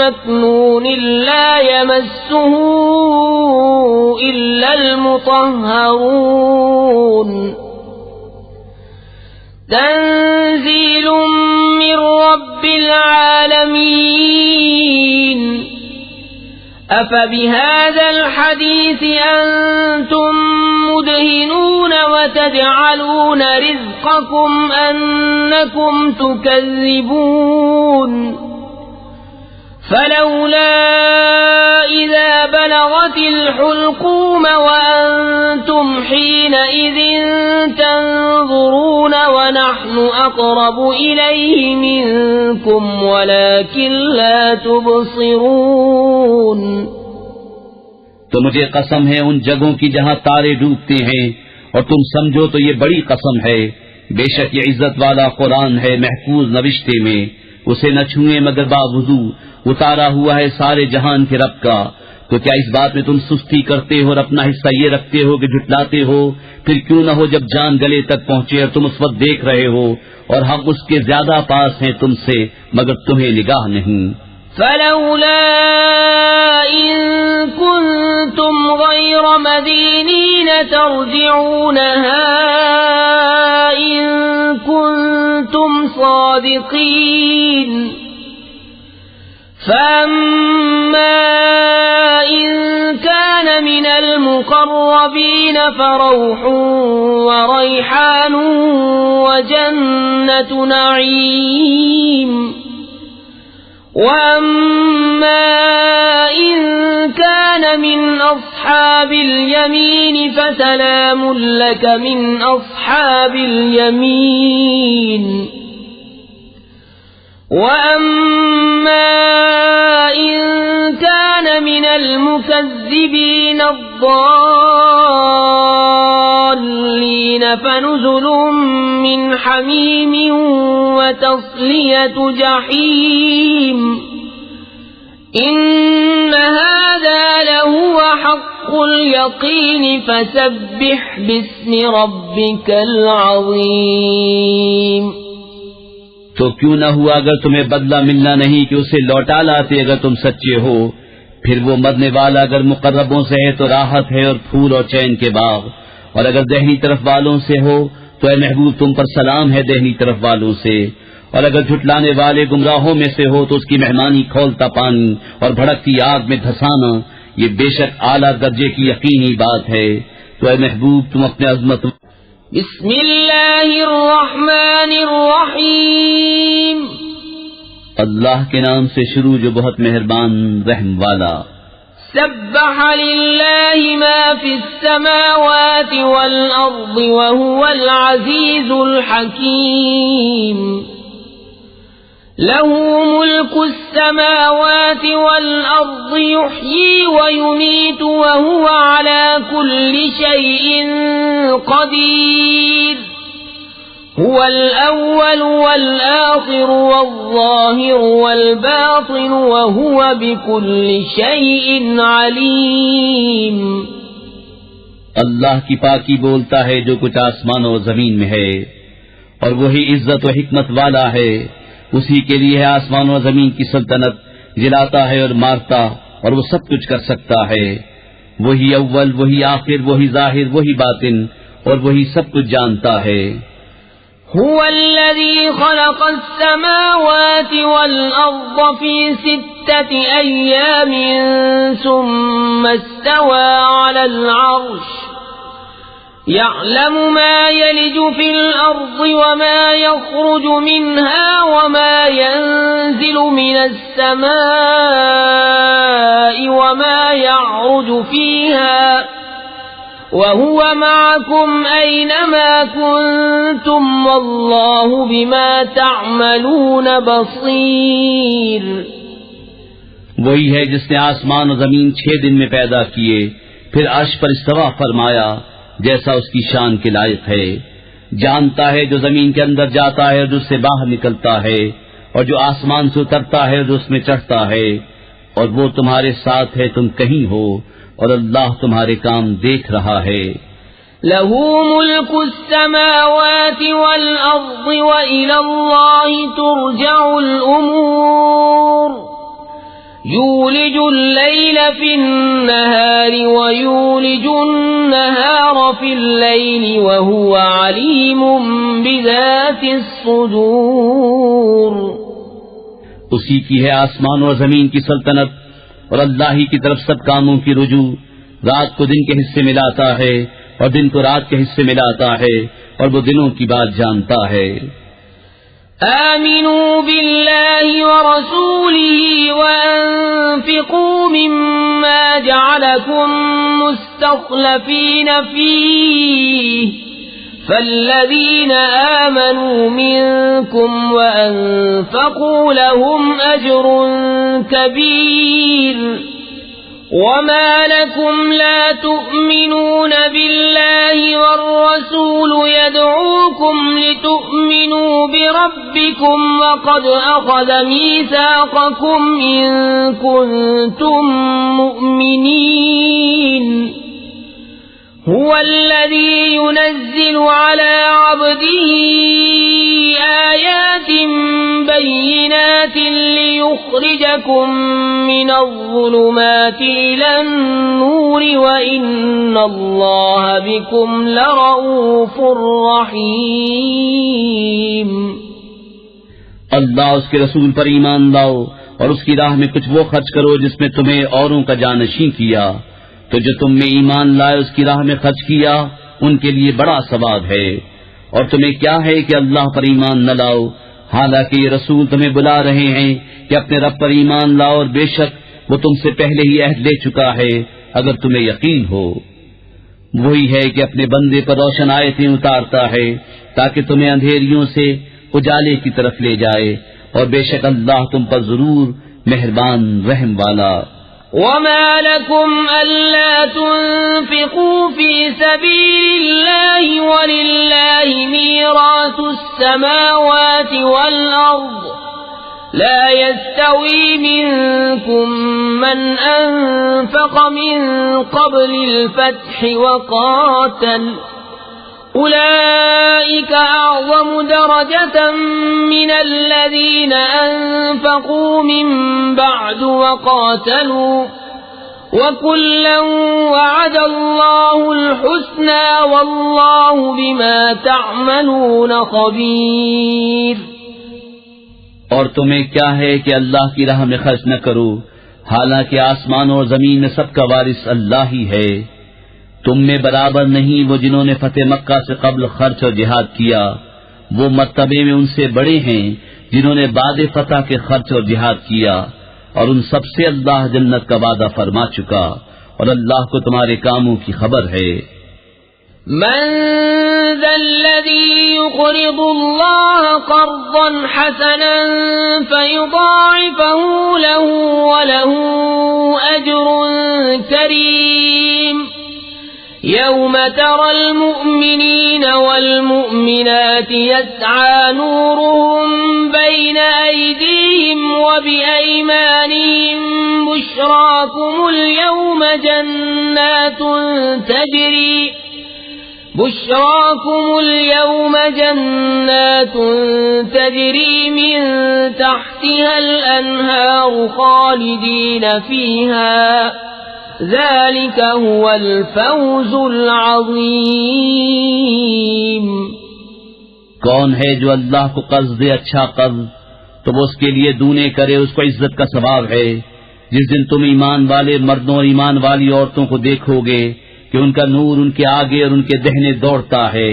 مكنون لا يمسه إلا المطهرون تنزيل من رب العالمين أفبهذا الحديث أنتم مدهنون وتجعلون رزقكم أنكم تكذبون فلولا إذا بلغت الحلقوم وأنتم حينئذ تنظرون ونحن أقرب إليه منكم ولكن لا تبصرون تو مجھے قسم ہے ان جگہوں کی جہاں تارے ڈوبتے ہیں، اور تم سمجھو تو یہ بڑی قسم ہے۔ بے شک یہ عزت والا قرآن ہے محفوظ نوشتے میں، اسے نہ چھوئیں مگر باوضو، اتارا ہوا ہے سارے جہان کے رب کا۔ تو کیا اس بات میں تم سستی کرتے ہو اور اپنا حصہ یہ رکھتے ہو کہ جھٹلاتے ہو؟ پھر کیوں نہ ہو جب جان گلے تک پہنچے اور تم اس وقت دیکھ رہے ہو اور ہم اس کے زیادہ پاس ہیں تم سے مگر تمہیں نگاہ نہیں۔ فلولا إن كنتم غير مدينين لترجعونها إن كنتم صادقين فأما إن كان من المقربين فروح وريحان وجنة نعيم وأما إن كان من أصحاب اليمين فسلام لك من أصحاب اليمين وأما إن كان من المكذبين الضالين فنزل من حميم وتصلية جحيم إن هذا لهو حق اليقين فسبح باسم ربك العظيم. تو کیوں نہ ہوا اگر تمہیں بدلہ ملنا نہیں کہ اسے لوٹا لاتے اگر تم سچے ہو. پھر وہ مرنے والا اگر مقربوں سے ہے تو راحت ہے اور پھول اور چین کے باغ، اور اگر دہنی طرف والوں سے ہو تو اے محبوب تم پر سلام ہے دہنی طرف والوں سے، اور اگر جھٹلانے والے گمراہوں میں سے ہو تو اس کی مہمانی کھولتا پانی اور بھڑکتی آگ میں دھسانا، یہ بے شک اعلیٰ درجے کی یقینی بات ہے. تو اے محبوب تم اپنے عظمت. بسم اللہ الرحمن الرحیم. اللہ کے نام سے شروع جو بہت مہربان رحم والا. سبح للہ ما فی السماوات والارض وهو العزیز الحکیم. له ملك السماوات والأرض يحيي ويميت وهو على كل شيء قدير. هو الأول والآخر والظاهر والباطن وهو بكل شيء عليم. اللہ کی پاکی بولتا ہے جو کچھ آسمان و زمین میں ہے، اور وہی عزت و حکمت والا ہے. اسی کے لیے ہے آسمان و زمین کی سلطنت، جلاتا ہے اور مارتا، اور وہ سب کچھ کر سکتا ہے. وہی اول، وہی آخر، وہی ظاہر، وہی باطن، اور وہی سب کچھ جانتا ہے. هو الذي خلق السماوات والأرض في 6 أيام ثم استوى على العرش يعلم ما يلج في الأرض وما يخرج منها وما ينزل من السماء وما يعرج فيها وهو معكم أينما كنتم والله بما تعملون بصير. وہی ہے جس نے آسمان و زمین 6 دن میں پیدا کیے، پھر عرش پر استوا فرمایا جیسا اس کی شان کے لائق ہے. جانتا ہے جو زمین کے اندر جاتا ہے اور جو اس سے باہر نکلتا ہے، اور جو آسمان سے اترتا ہے اور جو اس میں چڑھتا ہے، اور وہ تمہارے ساتھ ہے تم کہیں ہو، اور اللہ تمہارے کام دیکھ رہا ہے. له ملك السماوات والأرض وإلى الله ترجع الأمور. يولج الليل في النهار ويولج النهار في الليل وهو عليم بذات الصدور. اسی کی ہے آسمان اور زمین کی سلطنت، اور اللہ ہی کی طرف سب کاموں کی رجوع. رات کو دن کے حصے میں لاتا ہے اور دن کو رات کے حصے میں لاتا ہے، اور وہ دنوں کی بات جانتا ہے. آمنوا بالله ورسوله وأنفقوا مما جعلكم مستخلفين فيه فالذين آمنوا منكم وأنفقوا لهم أجر كبير. وما لكم لا تؤمنون بالله والرسول يدعوكم لتؤمنوا بربكم وقد أخذ ميثاقكم إن كنتم مؤمنين. هو الذي ينزل على عبده بآيات بينات ليخرجكم من الظلمات إلى النور وإن الله بكم لرؤوف رحيم. اللہ اس کے رسول پر ایمان لاؤ اور اس کی راہ میں کچھ وہ خرچ کرو جس میں تمہیں اوروں کا جانشین کیا، تو جو تم میں ایمان لائے اس کی راہ میں خرچ کیا ان کے لیے بڑا ثواب ہے. اور تمہیں کیا ہے کہ اللہ پر ایمان نہ لاؤ، حالانکہ یہ رسول تمہیں بلا رہے ہیں کہ اپنے رب پر ایمان لاؤ، اور بے شک وہ تم سے پہلے ہی عہد لے چکا ہے اگر تمہیں یقین ہو. وہی ہے کہ اپنے بندے پر روشن آیتیں اتارتا ہے تاکہ تمہیں اندھیریوں سے اجالے کی طرف لے جائے، اور بے شک اللہ تم پر ضرور مہربان رحم والا. وما لكم ألا تنفقوا في سبيل الله ولله ميراث السماوات والأرض لا يستوي منكم من أنفق من قبل الفتح وقاتل أولئك أعظم درجة من الذين أنفقوا من بعد وقاتلوا وكلا وعد الله الحسنى والله بما تعملون خبير. اور تمہیں کیا ہے کہ اللہ کی راہ میں خرچ نہ کرو، حالانکہ آسمان اور زمین میں سب کا وارث اللہ ہی ہے. تم میں برابر نہیں وہ جنہوں نے فتح مکہ سے قبل خرچ اور جہاد کیا، وہ مرتبے میں ان سے بڑے ہیں جنہوں نے بعد فتح کے خرچ اور جہاد کیا، اور ان سب سے اللہ جنت کا وعدہ فرما چکا، اور اللہ کو تمہارے کاموں کی خبر ہے. من ذا الذي يقرض الله قرضا حسنا فيضاعفه له وله أجر كريم. يوم ترى المؤمنين والمؤمنات يسعى نورهم بين أيديهم وبأيمانهم بشراكم اليوم جنات تجري من تحتها الأنهار خالدين فيها ذلك هو الفوز العظیم. کون ہے جو اللہ کو قرض دے اچھا قرض تو وہ اس کے لیے دونے کرے، اس کو عزت کا ثواب ہے. جس دن تم ایمان والے مردوں اور ایمان والی عورتوں کو دیکھو گے کہ ان کا نور ان کے آگے اور ان کے دہنے دوڑتا ہے،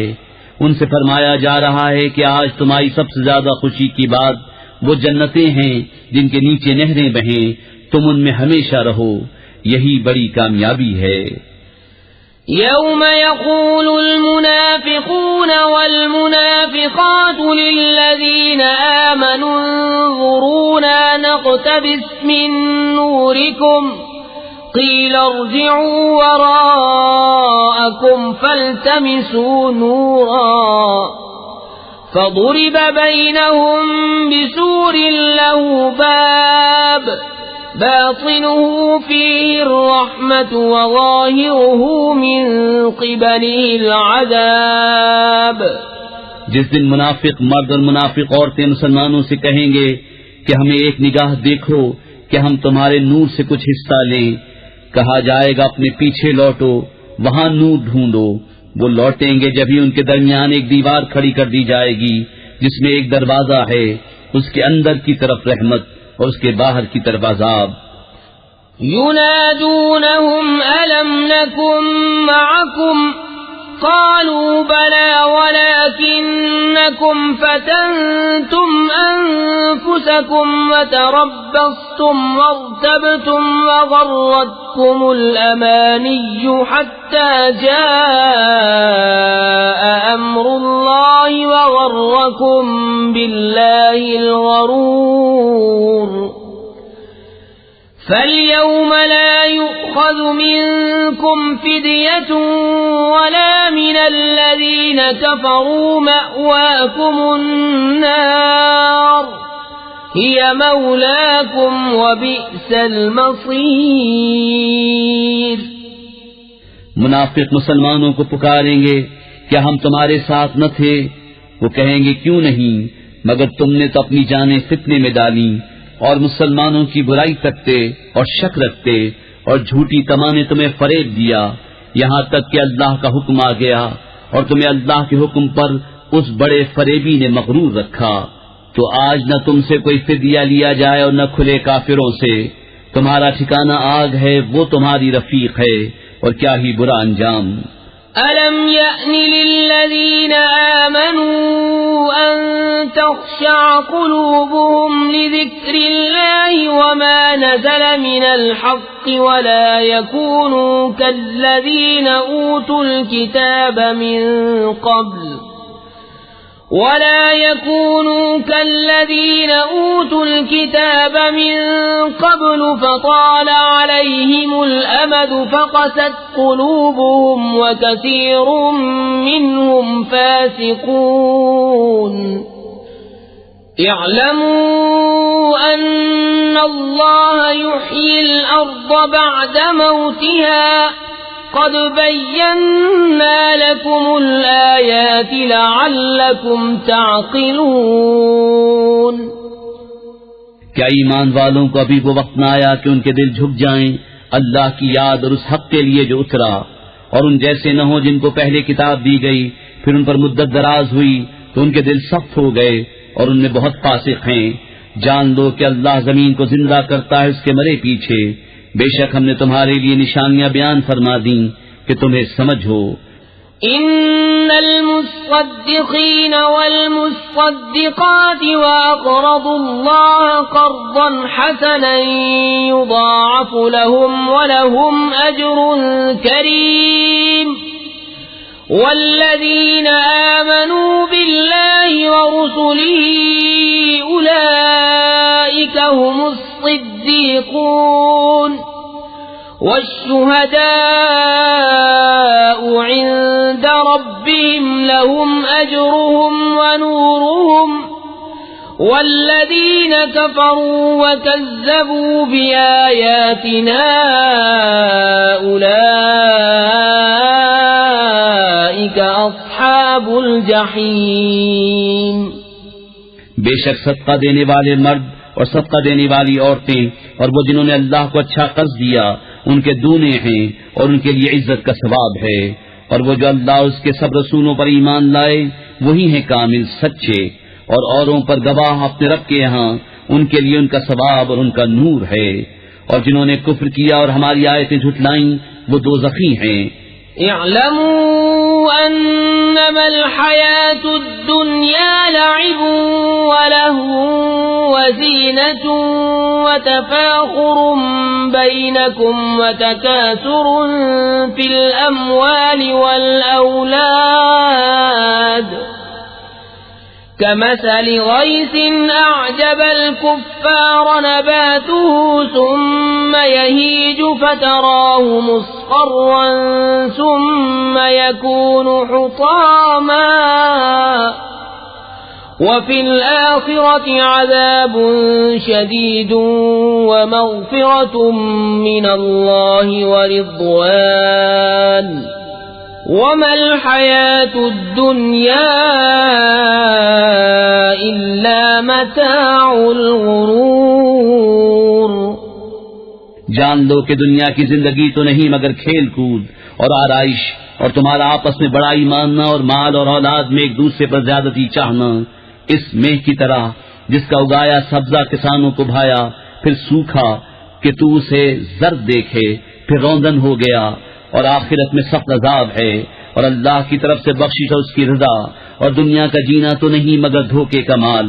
ان سے فرمایا جا رہا ہے کہ آج تمہاری سب سے زیادہ خوشی کی بات وہ جنتیں ہیں جن کے نیچے نہریں بہیں، تم ان میں ہمیشہ رہو، یہی بڑی کامیابی ہے. يوم يقول المنافقون والمنافقات للذين آمنوا انظرونا نقتبس من نوركم قيل ارجعوا وراءكم فالتمسوا نورا فضرب بينهم بسور له باب باطنه فيه الرحمة وظاهره من قبله العذاب. جس دن منافق مرد اور منافق عورتیں مسلمانوں سے کہیں گے کہ ہمیں ایک نگاہ دیکھو کہ ہم تمہارے نور سے کچھ حصہ لیں، کہا جائے گا اپنے پیچھے لوٹو، وہاں نور ڈھونڈو. وہ لوٹیں گے جبھی ان کے درمیان ایک دیوار کھڑی کر دی جائے گی جس میں ایک دروازہ ہے، اس کے اندر کی طرف رحمت اور اس کے باہر کی طرف عذاب. ينادونهم ألم نكن معكم قالوا بلى ولكنكم فتنتم أنفسكم وتربصتم وارتبتم وغرتكم الأماني حتى جاء أمر الله وغركم بالله الغرور. فاليوم لا يؤخذ منكم فدية ولا من الذين كفروا مأواكم النار هي مولاكم وبئس المصير. منافق مسلمانوں کو پکاریں گے کیا ہم تمہارے ساتھ نہ تھے؟ وہ کہیں گے کیوں نہیں، مگر تم نے تو اپنی جانیں فتنے میں ڈالی اور مسلمانوں کی برائی کرتے اور شک رکھتے اور جھوٹی تمانے تمہیں فریب دیا، یہاں تک کہ اللہ کا حکم آ گیا اور تمہیں اللہ کے حکم پر اس بڑے فریبی نے مغرور رکھا۔ تو آج نہ تم سے کوئی فدیہ لیا جائے اور نہ کھلے کافروں سے، تمہارا ٹھکانہ آگ ہے، وہ تمہاری رفیق ہے، اور کیا ہی برا انجام۔ أَلَمْ يَأْنِ لِلَّذِينَ آمَنُوا أَن تَخْشَعَ قُلُوبُهُمْ لِذِكْرِ اللَّهِ وَمَا نَزَلَ مِنَ الْحَقِّ وَلَا يَكُونُوا كَالَّذِينَ أُوتُوا الكتاب من قبل فطال عليهم الأمد فقست قلوبهم وكثير منهم فاسقون اعلموا أن الله يحيي الأرض بعد موتها قد بينا لكم الآيات لعلكم تعقلون۔ کیا ایمان والوں کو ابھی وہ وقت نہ آیا کہ ان کے دل جھک جائیں اللہ کی یاد اور اس حق کے لیے جو اترا، اور ان جیسے نہ ہوں جن کو پہلے کتاب دی گئی پھر ان پر مدت دراز ہوئی تو ان کے دل سخت ہو گئے اور ان میں بہت فاسق ہیں۔ جان لو کہ اللہ زمین کو زندہ کرتا ہے اس کے مرے پیچھے، بے شک ہم نے تمہارے لیے نشانیاں بیان فرما دیں کہ تمہیں سمجھ ہو۔ ان المصدقین والمصدقات واقرضوا اللہ قرضا حسنا یضاعف لهم ولهم اجر کریم والذین آمنوا باللہ ورسلہ اولئک هم الصدیقون والشهداء عند ربهم لهم أجرهم ونورهم والذين كفروا وكذبوا بآياتنا أولئك أصحاب الجحيم۔ بے شک صدقہ دینے والے مرد اور صدقہ دینے والی عورتیں اور وہ جنہوں نے اللہ کو اچھا قرض دیا ان کے دونے ہیں اور ان کے لیے عزت کا ثواب ہے، اور وہ جو اللہ اس کے سب رسولوں پر ایمان لائے وہی ہیں کامل سچے، اور اوروں پر گواہ اپنے رب کے یہاں ان کے لیے ان کا ثواب اور ان کا نور ہے، اور جنہوں نے کفر کیا اور ہماری آیتیں جھٹلائیں وہ دوزخی ہیں۔ اعلموا انما الحياة الدنيا لعب ولهو وزينة وتفاخر بينكم وتكاثر في الأموال والأولاد كمثل غيث أعجب الكفار نباته ثم يهيج فتراه مصفرا ثم يكون حطاما وفي الآخرة عذاب شديد ومغفرة من الله ورضوان وما الحياة الدنيا إلا متاع الغرور۔ جان لو کہ دنیا کی زندگی تو نہیں مگر کھیل کود اور آرائش، اور تمہارا آپس میں بڑائی ماننا اور مال اور اولاد میں ایک دوسرے پر زیادتی چاہنا، اس میہ کی طرح جس کا اگایا سبزہ کسانوں کو بھایا پھر سوکھا کہ تو اسے زرد دیکھے پھر روندن ہو گیا، اور آخرت میں سخت عذاب ہے، اور اللہ کی طرف سے بخشش اور اس کی رضا، اور دنیا کا جینا تو نہیں مگر دھوکے کا مال۔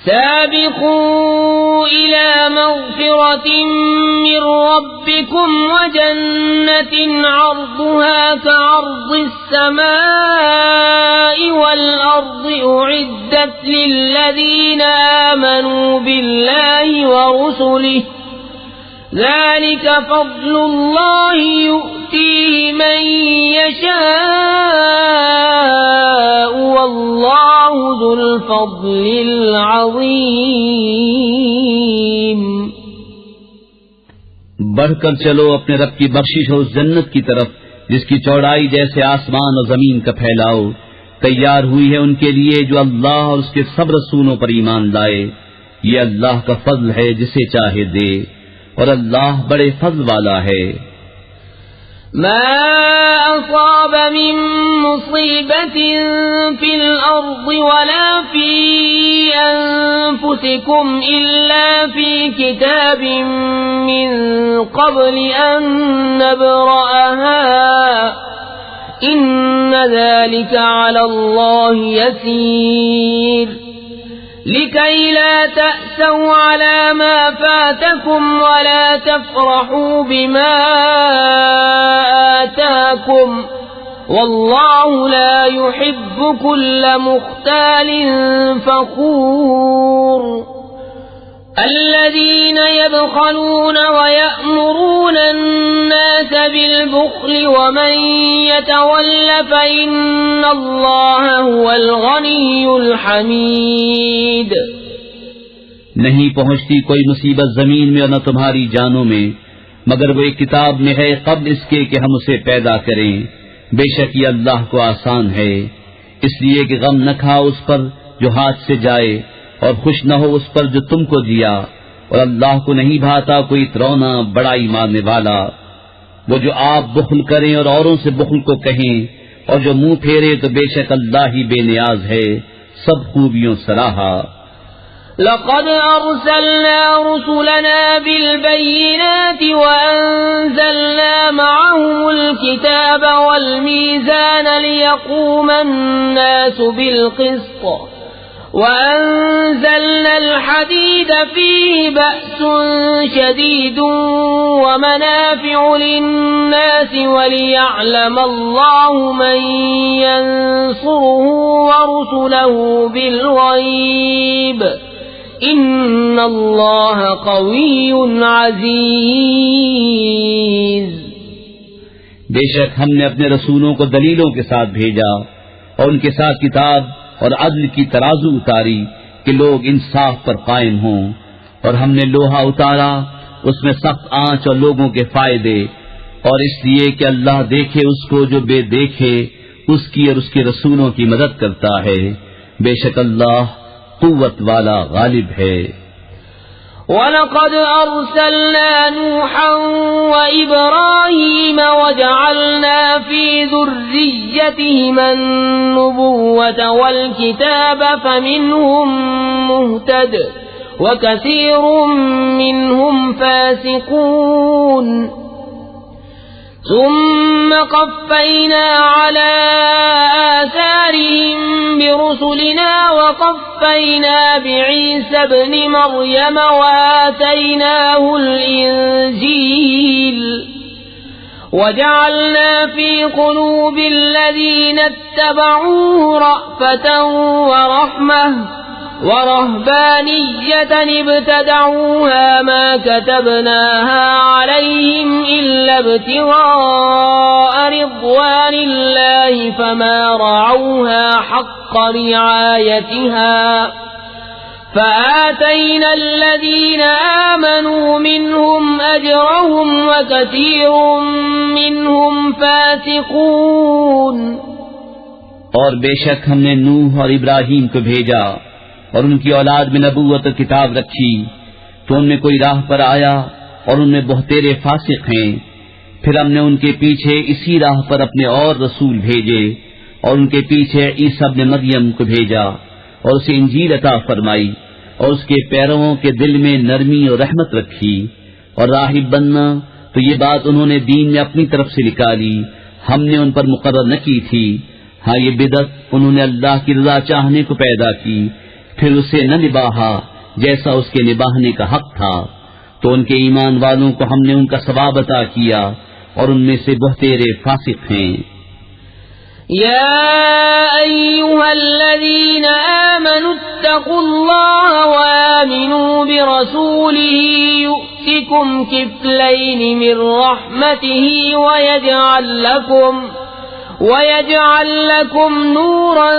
سابقوا إلى مغفرة من ربكم وجنة عرضها كعرض السماء والأرض أعدت للذين آمنوا بالله ورسله ذلك فضل الله يؤتيه من يشاء والله ذو الفضل العظيم۔ بڑھ کر چلو اپنے رب کی بخشش ہو اس جنت کی طرف جس کی چوڑائی جیسے آسمان اور زمین کا پھیلاؤ، تیار ہوئی ہے ان کے لیے جو اللہ اور اس کے سب رسولوں پر ایمان لائے. یہ اللہ کا فضل ہے جسے چاہے دے، اور اللہ بڑے فضل والا ہے. ما أصاب من مصيبة في الأرض ولا في أنفسكم إلا في كتاب من قبل أن نبرأها إن ذلك على الله يسير لكي لا تأسوا على ما فاتكم ولا تفرحوا بما آتاكم والله لا يحب كل مختال فخور. الذين يبخلون ويأمرون الناس بالبخل ومن يتول فإن الله هو الغني الحميد. نہیں پہنچتی کوئی مصیبت زمین میں اور نہ تمہاری جانوں میں مگر وہ ایک کتاب میں ہے قبل اس کے کہ ہم اسے پیدا کریں. بے شک یہ اللہ کو آسان ہے، اس لیے کہ غم نہ کھاؤ اس پر جو ہاتھ سے جائے اور خوش نہ ہو اس پر جو تم کو دیا، اور اللہ کو نہیں بھاتا کوئی ترونا بڑائی ماننے والا. وہ جو آپ بخل کریں اور اوروں سے بخل کو کہیں اور جو منہ پھیرے تو بے شک اللہ ہی بے نیاز ہے، سب خوبیوں سراہا. لقد أرسلنا رسلنا بالبينات وأنزلنا معهم الكتاب والميزان ليقوم الناس بالقسط وأنزلنا الحديد فيه بأس شديد ومنافع للناس وليعلم الله من ينصره ورسله بالغيب إن الله قوي عزيز. بے شک ہم نے اپنے رسولوں کو دلیلوں کے ساتھ بھیجا اور ان کے ساتھ کتاب اور عدل کی ترازو اتاری کہ لوگ انصاف پر قائم ہوں، اور ہم نے لوہا اتارا اس میں سخت آنچ اور لوگوں کے فائدے، اور اس لیے کہ اللہ دیکھے اس کو جو بے دیکھے اس کی اور اس کے رسولوں کی مدد کرتا ہے. بے شک اللہ قوت والا غالب ہے. وَلَقَدْ أَرْسَلْنَا نُوحًا وَإِبْرَاهِيمَ وَجَعَلْنَا فِي ذُرِّيَّتِهِمَا النُّبُوَّةَ وَالْكِتَابَ فَمِنْهُم مُّهْتَدٍ وَكَثِيرٌ مِّنْهُمْ فَاسِقُونَ. ثم قفينا على آثارهم برسلنا وقفينا بعيسى ابن مريم وآتيناه الإنجيل وجعلنا في قلوب الذين اتبعوه رأفة ورحمة ورهبانية ابتدعوها ما كتبناها عليهم إلا ابتغاء رضوان الله فما رعوها حق رعايتها فآتينا الذين آمنوا منهم أجرهم وكثير منهم فاسقون. اور بے شک ہم نے نوح اور ابراہیم کو بھیجا اور ان کی اولاد میں نبوت اور کتاب رکھی تو ان میں کوئی راہ پر آیا اور ان میں بہتیرے فاسق ہیں. پھر ہم نے ان کے پیچھے اسی راہ پر اپنے اور رسول بھیجے اور ان کے پیچھے عیسیٰ ابن مریم کو بھیجا اور اسے انجیل عطا فرمائی اور اس کے پیرووں کے دل میں نرمی اور رحمت رکھی. اور راہب بننا تو یہ بات انہوں نے دین میں اپنی طرف سے نکالی، ہم نے ان پر مقرر نہ کی تھی. ہاں یہ بدعت انہوں نے اللہ کی رضا چاہنے کو پیدا کی، پھر اسے نہ نباہا جیسا اس کے نباہنے کا حق تھا. تو ان کے ایمان والوں کو ہم نے ان کا ثواب عطا کیا اور ان میں سے بہتیرے فاسق ہیں. يا أيها الذين آمنوا اتقوا الله وآمنوا برسوله يؤتكم كفلين من رحمته ويجعل لكم نورا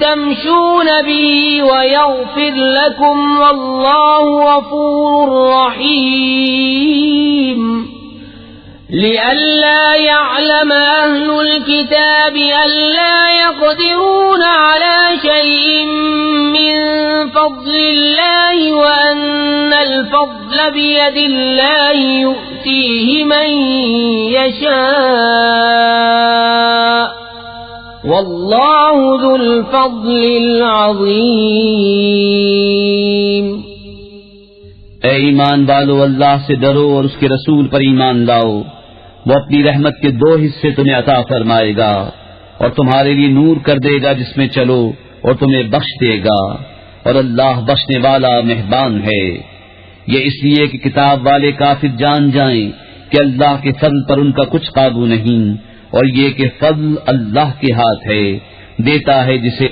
تمشون به ويغفر لكم والله غفور رحيم. لئلا يعلم أهل الكتاب ألا يقدرون على شيء من فضل الله وأن الفضل بيد الله يؤتيه من يشاء والله ذو الفضل العظيم۔ اے ایمان والو، اللہ سے ڈرو اور اس کے رسول پر ایمان لاؤ۔ وہ اپنی رحمت کے 2 حصے تمہیں عطا فرمائے گا اور تمہارے لیے نور کر دے گا جس میں چلو اور تمہیں بخش دے گا، اور اللہ بخشنے والا مہربان ہے۔ یہ اس لیے کہ کتاب والے کافر جان جائیں کہ اللہ کے فضل پر ان کا کچھ قابو نہیں، اور یہ کہ فضل اللہ کے ہاتھ ہے، دیتا ہے جسے